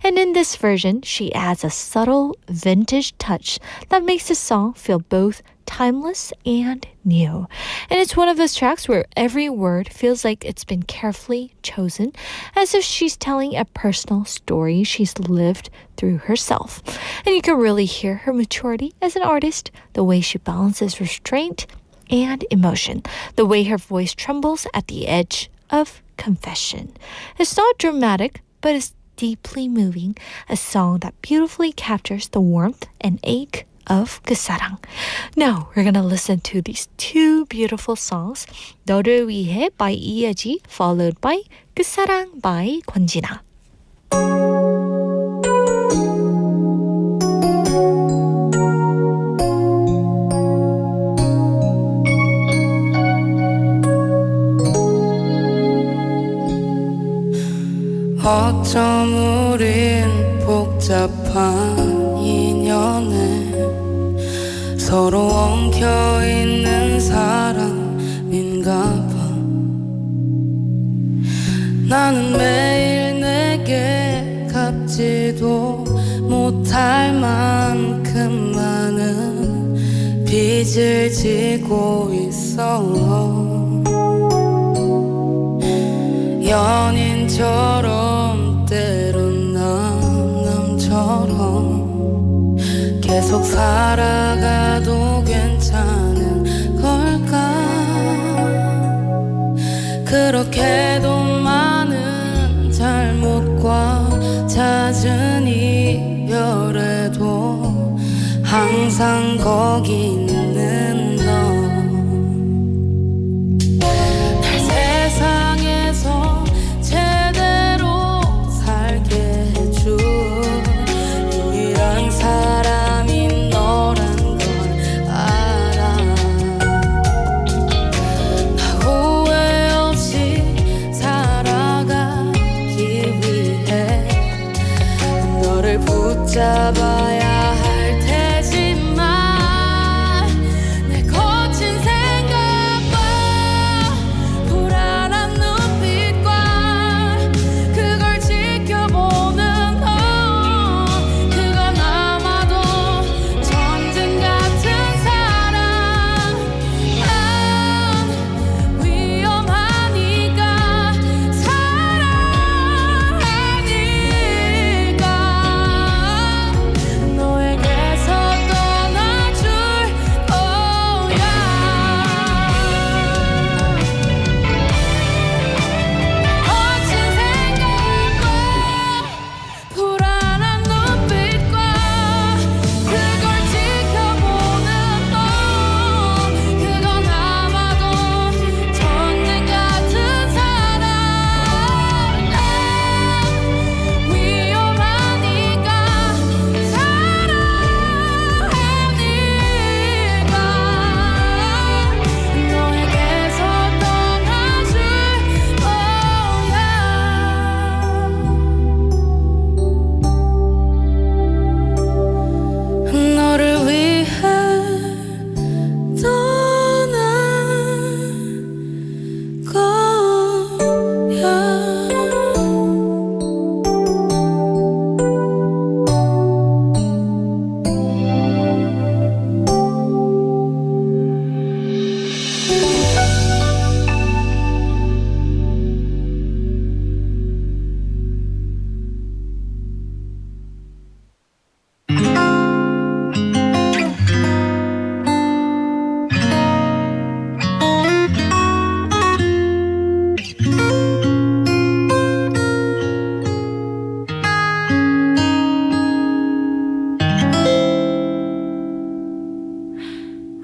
S3: And in this version, she adds a subtle vintage touch that makes the song feel both timeless and new. And it's one of those tracks where every word feels like it's been carefully chosen, as if she's telling a personal story she's lived through herself. And you can really hear her maturity as an artist, the way she balances restraint and emotion, the way her voice trembles at the edge of confession. It's not dramatic, but it's deeply moving, a song that beautifully captures the warmth and ache of 끝사랑. Now we're gonna listen to these two beautiful songs, 너를 위해 by 이혜지, followed by 끝사랑 by 권진아.
S13: 어쩜 우린 복잡한 인연에 서로 엉켜있는 사람인가 봐. 나는 매일 내게 갚지도 못할 만큼 많은 빚을 지고 있어. 연인처럼 때론 남처럼 계속 살아가도 괜찮은 걸까. 그렇게도 많은 잘못과 잦은 이별에도 항상 거기 있는 너. 날 세상에서 제대로 살게 해준 유일한 사람이 너란 걸 알아. 나 후회 없이 살아가기 위해 너를 붙잡아야 할 테지만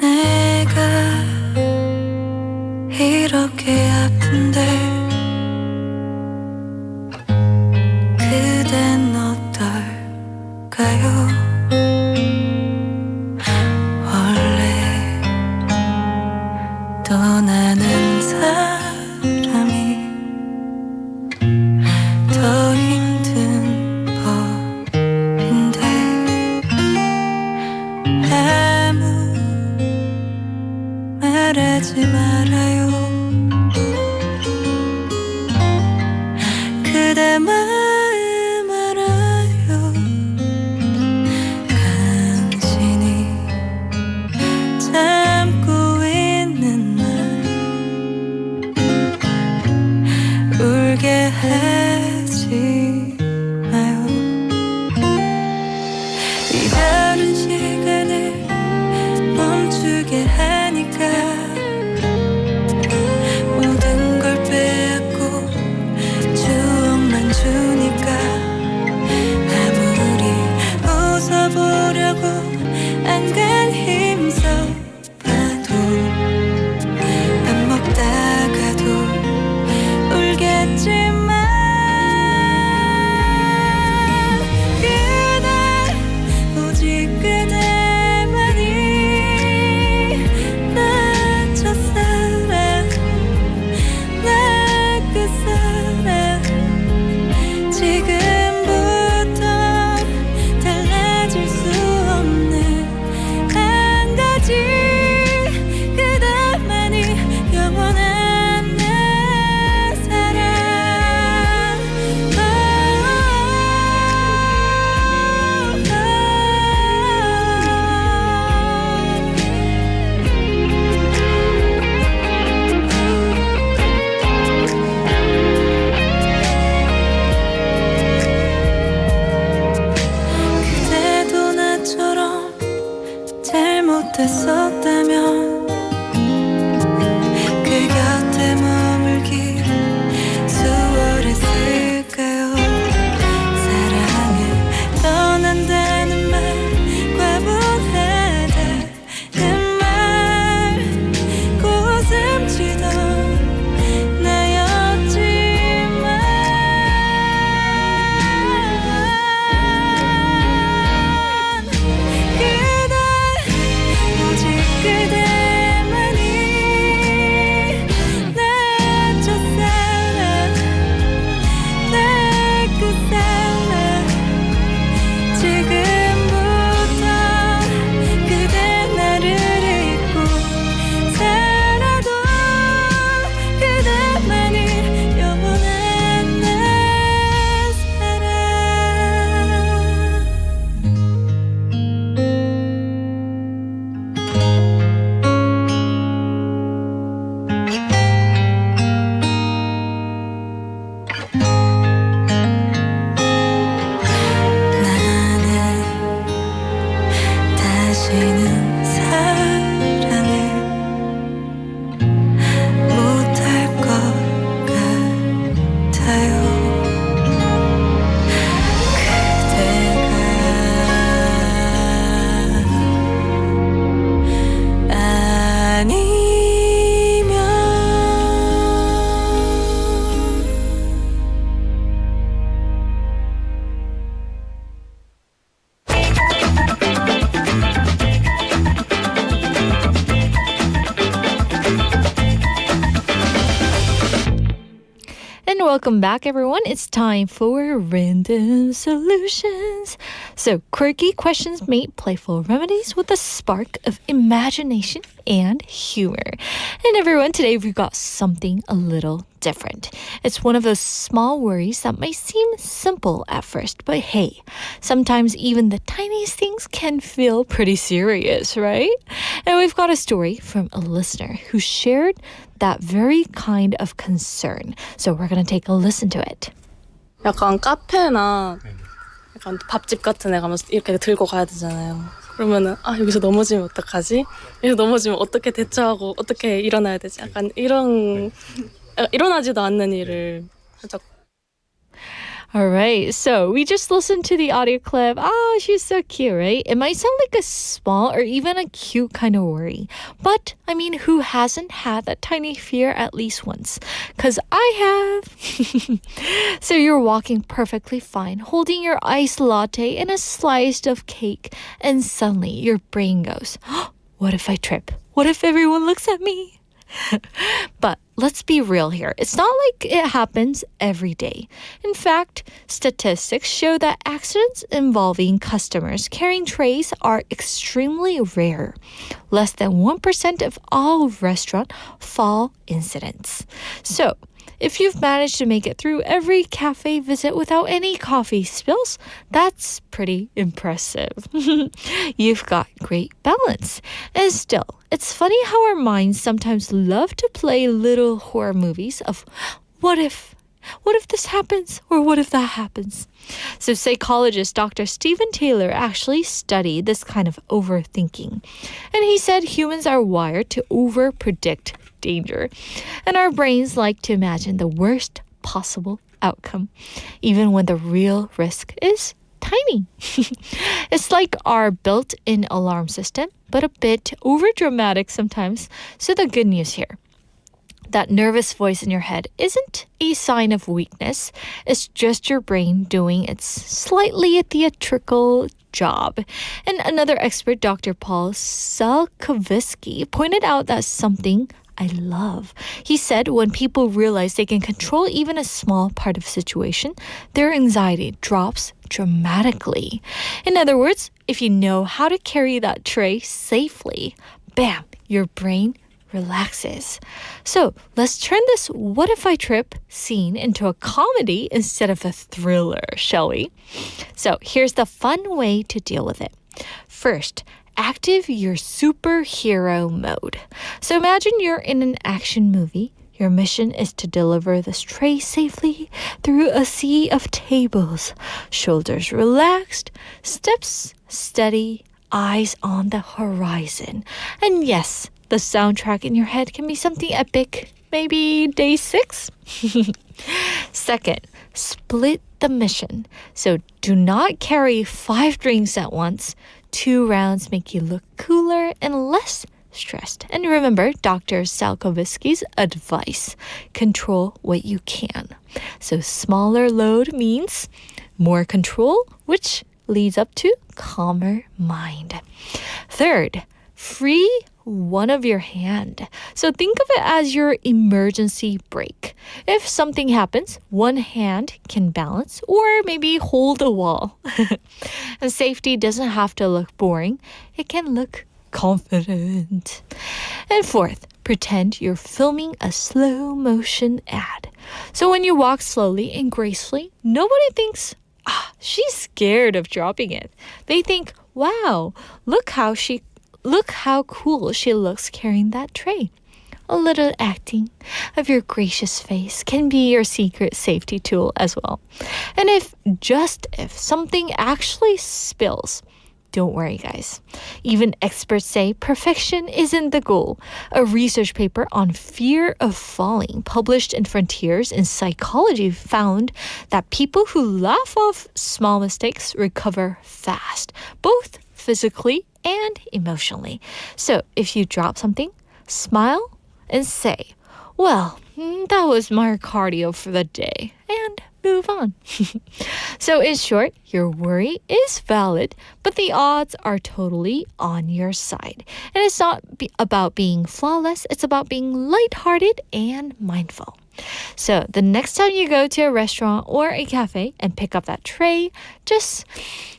S5: 내가 이렇게 아픈데 그댄 어떨까요? 원래 떠나는 사람이 더 힘든 법인데 아무 말하지 말아요. 그대 마음 알아요. 간신히 참고 있는 날 울게 하지 마요. 이별은 시간을 멈추게 하니까 모든 걸 빼앗고 추억만 주니까 아무리 웃어보려고 안간 힘써봐도 밥 먹다가도 울겠지만 그대 오직 그대만이 나 첫사랑 나 끝사랑 지금부터 달라질 수 없는 한 가지 그대만이 영원한 내 사랑. 그대도 나처럼 잘못했었다면 그 곁에 머물기 수월했을까요? 사랑을 떠난다는 말 과분하다는 말 고웃음 치던 나였지만 그대 오직 그대만이 내 첫사랑 내 끝사랑 지금부터 그대 나를 잊고 살아도 그대만이 영원한 내 사랑. 나는 다시는 사랑을 못할 것 같아요. 그대가 아니면
S3: And welcome back, everyone. It's time for Random Solutions. So, quirky questions made playful remedies with a spark of imagination and humor. And everyone, today we've got something a little different. It's one of those small worries that may seem simple at first, but hey, sometimes even the tiniest things can feel pretty serious, right? And we've got a story from a listener who shared that very kind of concern. So we're going to take a listen to it.
S14: 약간 카페나 약간 밥집 같은 데 가면 이렇게 들고 가야 되잖아요. 그러면은 여기서 넘어지면 어떡하지? 여기서 넘어지면 어떻게 대처하고 어떻게 일어나야 되지? 약간 이런 일어나지도 않는 일을 살짝.
S3: All right, so we just listened to the audio clip. Oh, she's so cute, right? It might sound like a small or even a cute kind of worry. But, I mean, who hasn't had that tiny fear at least once? Because I have. So you're walking perfectly fine, holding your iced latte and a slice of cake, and suddenly your brain goes, oh, what if I trip? What if everyone looks at me? But let's be real here. It's not like it happens every day. In fact, statistics show that accidents involving customers carrying trays are extremely rare. Less than 1% of all restaurant fall incidents. So, if you've managed to make it through every cafe visit without any coffee spills, that's pretty impressive. You've got great balance. And still, it's funny how our minds sometimes love to play little horror movies of what if this happens or what if that happens. So psychologist Dr. Stephen Taylor actually studied this kind of overthinking. And he said humans are wired to overpredict danger. And our brains like to imagine the worst possible outcome, even when the real risk is tiny. It's like our built-in alarm system, but a bit overdramatic sometimes. So the good news here, that nervous voice in your head isn't a sign of weakness. It's just your brain doing its slightly theatrical job. And another expert, Dr. Paul Salkovsky, pointed out that something I love. He said when people realize they can control even a small part of a situation, their anxiety drops dramatically. In other words, if you know how to carry that tray safely, bam, your brain relaxes. So let's turn this what if I trip scene into a comedy instead of a thriller, shall we? So here's the fun way to deal with it. First, active your superhero mode. So imagine you're in an action movie. Your mission is to deliver this tray safely through a sea of tables. Shoulders relaxed, steps steady, eyes on the horizon. And yes, the soundtrack in your head can be something epic, maybe DAYSIX. Second, split the mission. So do not carry 5 drinks at once. 2 rounds make you look cooler and less stressed. And remember Dr. Salkovsky's advice, control what you can. So smaller load means more control, which leads up to calmer mind. Third, free one of your hand. So think of it as your emergency brake. If something happens, one hand can balance or maybe hold a wall. And safety doesn't have to look boring. It can look confident. And fourth, pretend you're filming a slow motion ad. So when you walk slowly and gracefully, nobody thinks, she's scared of dropping it. They think, wow, look how cool she looks carrying that tray. A little acting of your gracious face can be your secret safety tool as well. And if something actually spills, don't worry, guys. Even experts say perfection isn't the goal. A research paper on fear of falling, published in Frontiers in Psychology, found that people who laugh off small mistakes recover fast, both physically and emotionally. So if you drop something, smile and say, well, that was my cardio for the day, and move on. So in short, your worry is valid, but the odds are totally on your side. And it's not about being flawless, it's about being lighthearted and mindful. So the next time you go to a restaurant or a cafe and pick up that tray, just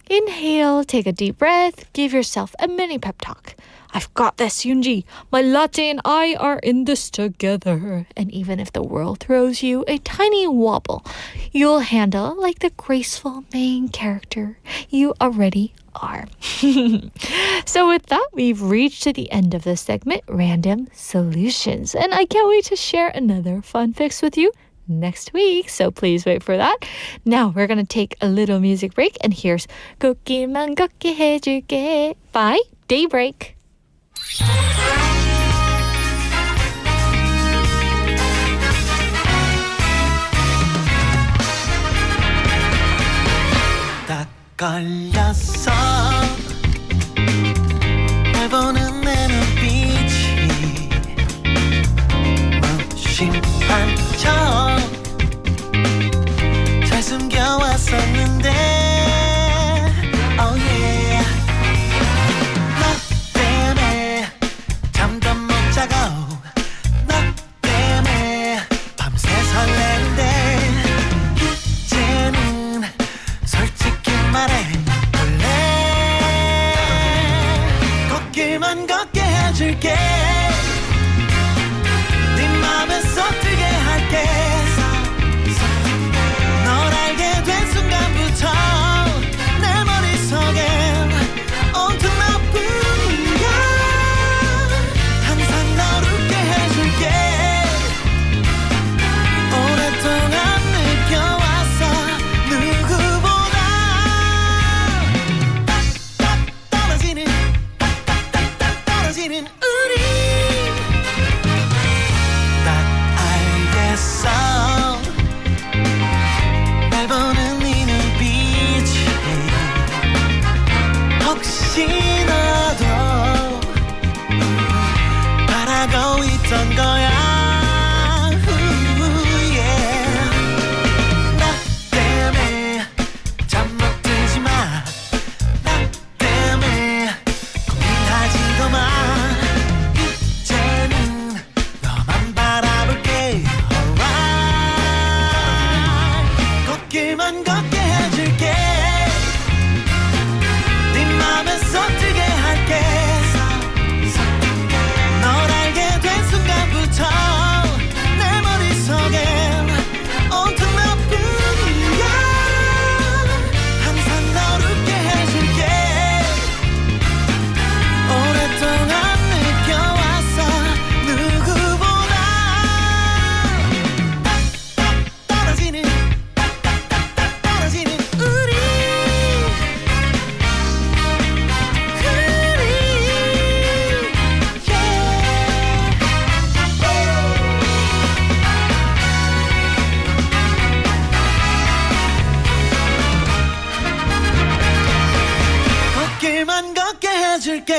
S3: inhale, take a deep breath, give yourself a mini pep talk. I've got this, Yoonji. My latte and I are in this together. And even if the world throws you a tiny wobble, you'll handle like the graceful main character you already are. So with that, we've reached to the end of this segment, Random Solutions. And I can't wait to share another fun fix with you next week. So please wait for that. Now we're going to take a little music break. And here's 꽃길만 걷게 해줄게 by DAYBREAK.
S12: 해줄게 널 알게 된 순간부터 내 머릿속엔 온통 너뿐이야 항상 널 웃게 해줄게 오랫동안 느껴왔어 누구보다 떨어지는 우리 딱 알겠어 날 보는 네 눈빛이 혹시 너도 바라고 있던 거야 나 때문에 잠 못 들지 마 나 때문에 고민하지도 마 이제는 너만 바라볼게 alright 꽃길만 걷게 해줄게 네 맘에 쏙들게 할게 널 알게 된 순간부터 내 머릿속엔 온통 너뿐이야 항상 널 웃게 해줄게 오랫동안 느껴왔어 누구보다 떨어지는 우리 꽃길만 걷게 해줄게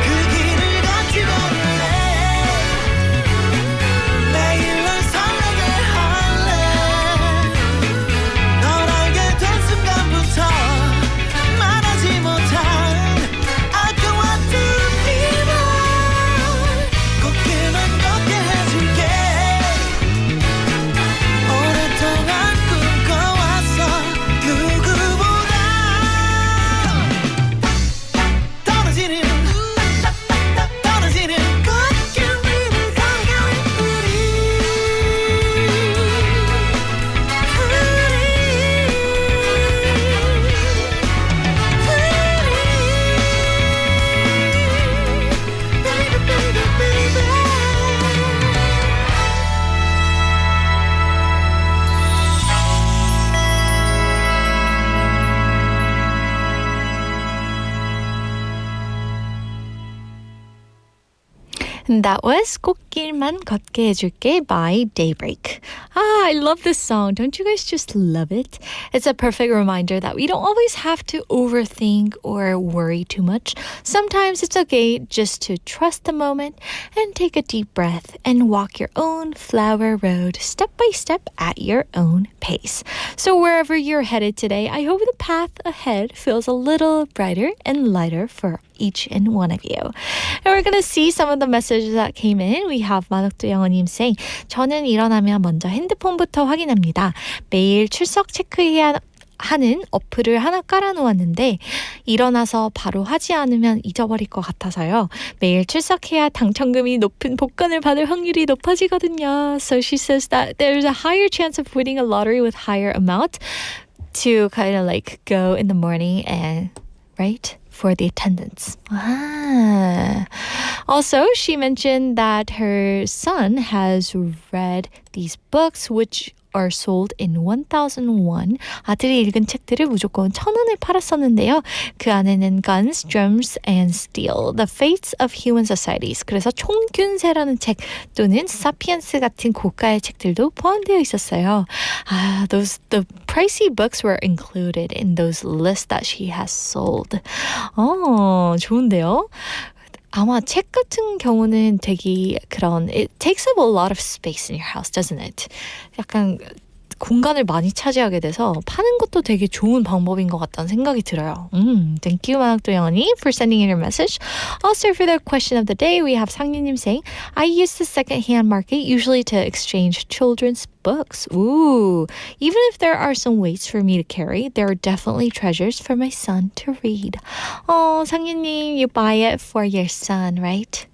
S12: 그 길을 같이 걸을래 매일 널 설레게 할래 널 알게 된 순간부터 말하지 못한 아까웠던 이별 꽃길만 걷게 해줄게 오랫동안 꿈꿔왔어 누구보다 떨어지는 꽃길 위를 걸어가는
S3: And that was 꽃길만 걷게 해줄게 by DAYBREAK. I love this song. Don't you guys just love it? It's a perfect reminder that we don't always have to overthink or worry too much. Sometimes it's okay just to trust the moment and take a deep breath and walk your own flower road step by step at your own pace. So wherever you're headed today, I hope the path ahead feels a little brighter and lighter for each and one of you. And we're going to see some of the messages that came in. We have 만옥도 영어님 saying, 저는 일어나면 먼저 핸드폰부터 확인합니다. 매일 출석 체크해야 하는 어플을 하나 깔아놓았는데 일어나서 바로 하지 않으면 잊어버릴 것 같아서요. 매일 출석해야 당첨금이 높은 복권을 받을 확률이 높아지거든요. So she says that there's a higher chance of winning a lottery with higher amount to kind of like go in the morning and, right? For the attendance. Also, she mentioned that her son has read these books which are sold in 1,001. 아들이 읽은 책들을 무조건 1,000원에 팔았었는데요. 그 안에는 Guns, Drums, and Steel, The Fates of Human Societies. 그래서 총균세라는 책 또는 사피엔스 같은 고가의 책들도 포함되어 있었어요. The pricey books were included in those lists that she has sold. 좋은데요? 아마 책 같은 경우는 되게 그런 it takes up a lot of space in your house, doesn't it? 약간 공간을 많이 차지하게 돼서 파는 것도 되게 좋은 방법인 것 같다는 생각이 들어요. Thank you, 만학도영언니, for sending in your message. Also, for the question of the day, we have 상윤님 saying, I use the second-hand market usually to exchange children's books. Ooh, even if there are some weights for me to carry, there are definitely treasures for my son to read. 상윤님, you buy it for your son, right?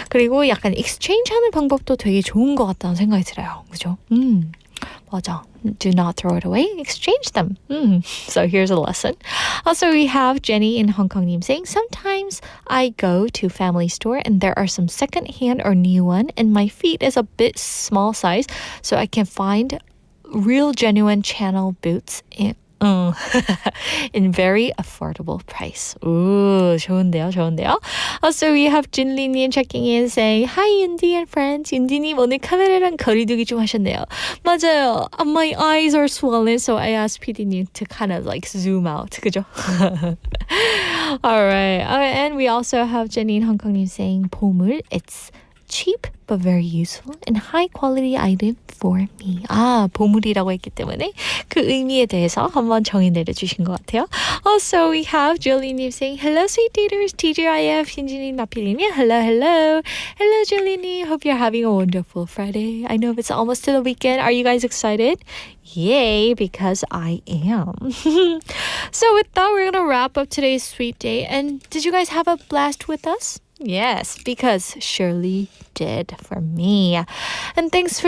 S3: 그리고 약간 exchange 하는 방법도 되게 좋은 것 같다는 생각이 들어요. 그죠? 맞아. Do not throw it away. Exchange them. So here's a lesson. Also, we have Jenny in Hong Kong saying, sometimes I go to family store and there are some second-hand or new one and my feet is a bit small size, so I can find real genuine channel boots in very affordable price. Ooh, 좋은데요, 좋은데요. Also, we have 진리님 checking in saying, Hi, Yundi and friends. 윤디님 오늘 카메라랑 거리두기 좀 하셨네요. 맞아요. My eyes are swollen, so I asked PD님 to kind of like zoom out. 그죠? Alright. And we also have Jenny in Hong Kong님 saying, 보물, it's cheap but very useful and high quality item for me. 보물이라고 했기 때문에 그 의미에 대해서 한번 정의 내려주신 것 같아요. Also, we have Jolie님 saying, Hello, sweet daters. TGIF, 신진님, 나필님이 Hello, hello. Hello, Jolie님. Hope you're having a wonderful Friday. I know it's almost to the weekend. Are you guys excited? Yay, because I am. So with that, we're going to wrap up today's sweet day. And did you guys have a blast with us? Yes, because Shirley did for me. And thanks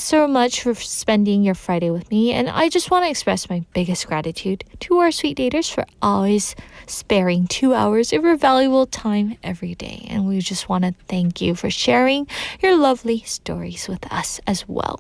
S3: so much for spending your Friday with me. And I just want to express my biggest gratitude to our sweet daters for always sparing 2 hours of your valuable time every day. And we just want to thank you for sharing your lovely stories with us as well.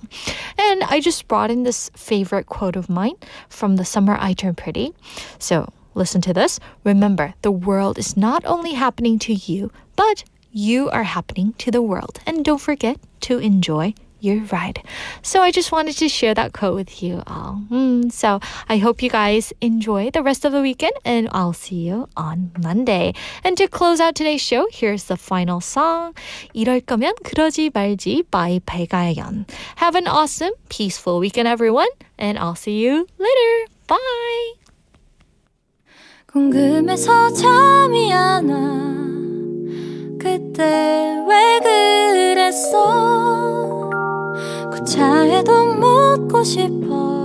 S3: And I just brought in this favorite quote of mine from The Summer I Turned Pretty. So listen to this. Remember, the world is not only happening to you, but you are happening to the world. And don't forget to enjoy your ride. So I just wanted to share that quote with you all. So I hope you guys enjoy the rest of the weekend, and I'll see you on Monday. And to close out today's show, here's the final song, 이럴거면 그러지말지 by 백아연. Have an awesome, peaceful weekend, everyone, and I'll see you later. Bye!
S5: 궁금해서 잠이 안 와. 그때 왜 그랬어? 구차해도 묻고 싶어.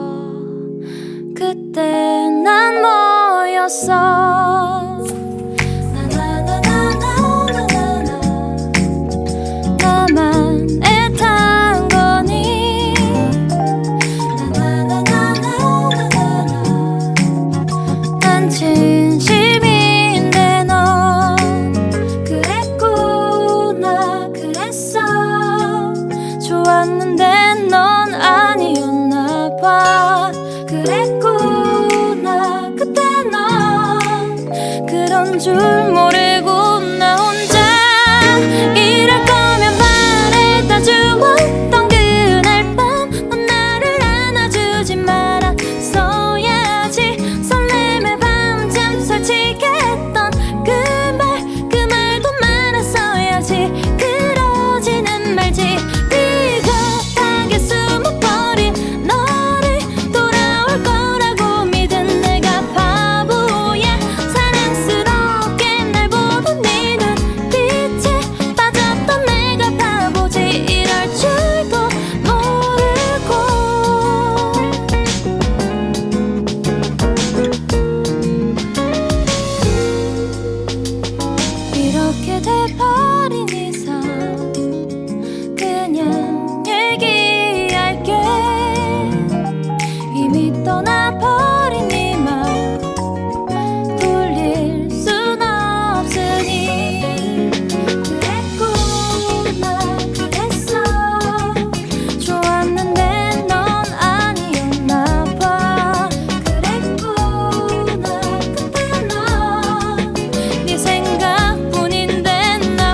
S5: 그때 난 뭐였어? 나만 애탄 거니? 난 진심인데 넌 그랬구나 그랬어. 좋았는데 넌 아니었나 봐. 그랬구나 그때 넌 그런 줄 모르고 나 혼자 이럴 거면 말해다 주었던 그날 밤 넌 나를 안아주지 말았어야지. 설렘에 밤잠 설치겠던 그 말도 말았어야지. 그러지는 말지. 비겁하게 숨어버린 너를 돌아올 거라고 믿은 내가 바보야. 사랑스럽게 날 보던 네 눈빛에 빠졌던 내가 바보지. 이럴 줄도 모르고 이렇게 돼버린 이상 그냥 얘기할게. 이미 떠나버린 네 맘 돌릴 순 없으니. 그랬구나 그랬어. 좋았는데 넌 아니었나 봐. 그랬구나 그때 넌 네 생각뿐인데 나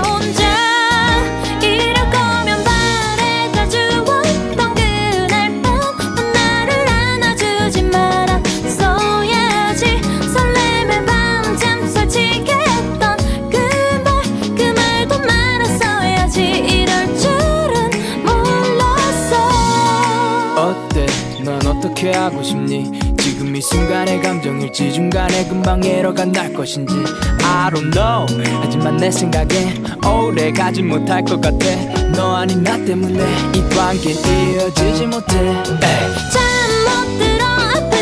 S11: 어떻게 하고 싶니 지금 이 순간의 감정일지 중간에 금방 에러가 날 것인지 I don't know 하지만 내 생각엔 오래 가지 못할 것 같아 너 아닌 나 때문에 이 관계 이어지지 못해
S5: 잘 못 들어 앞에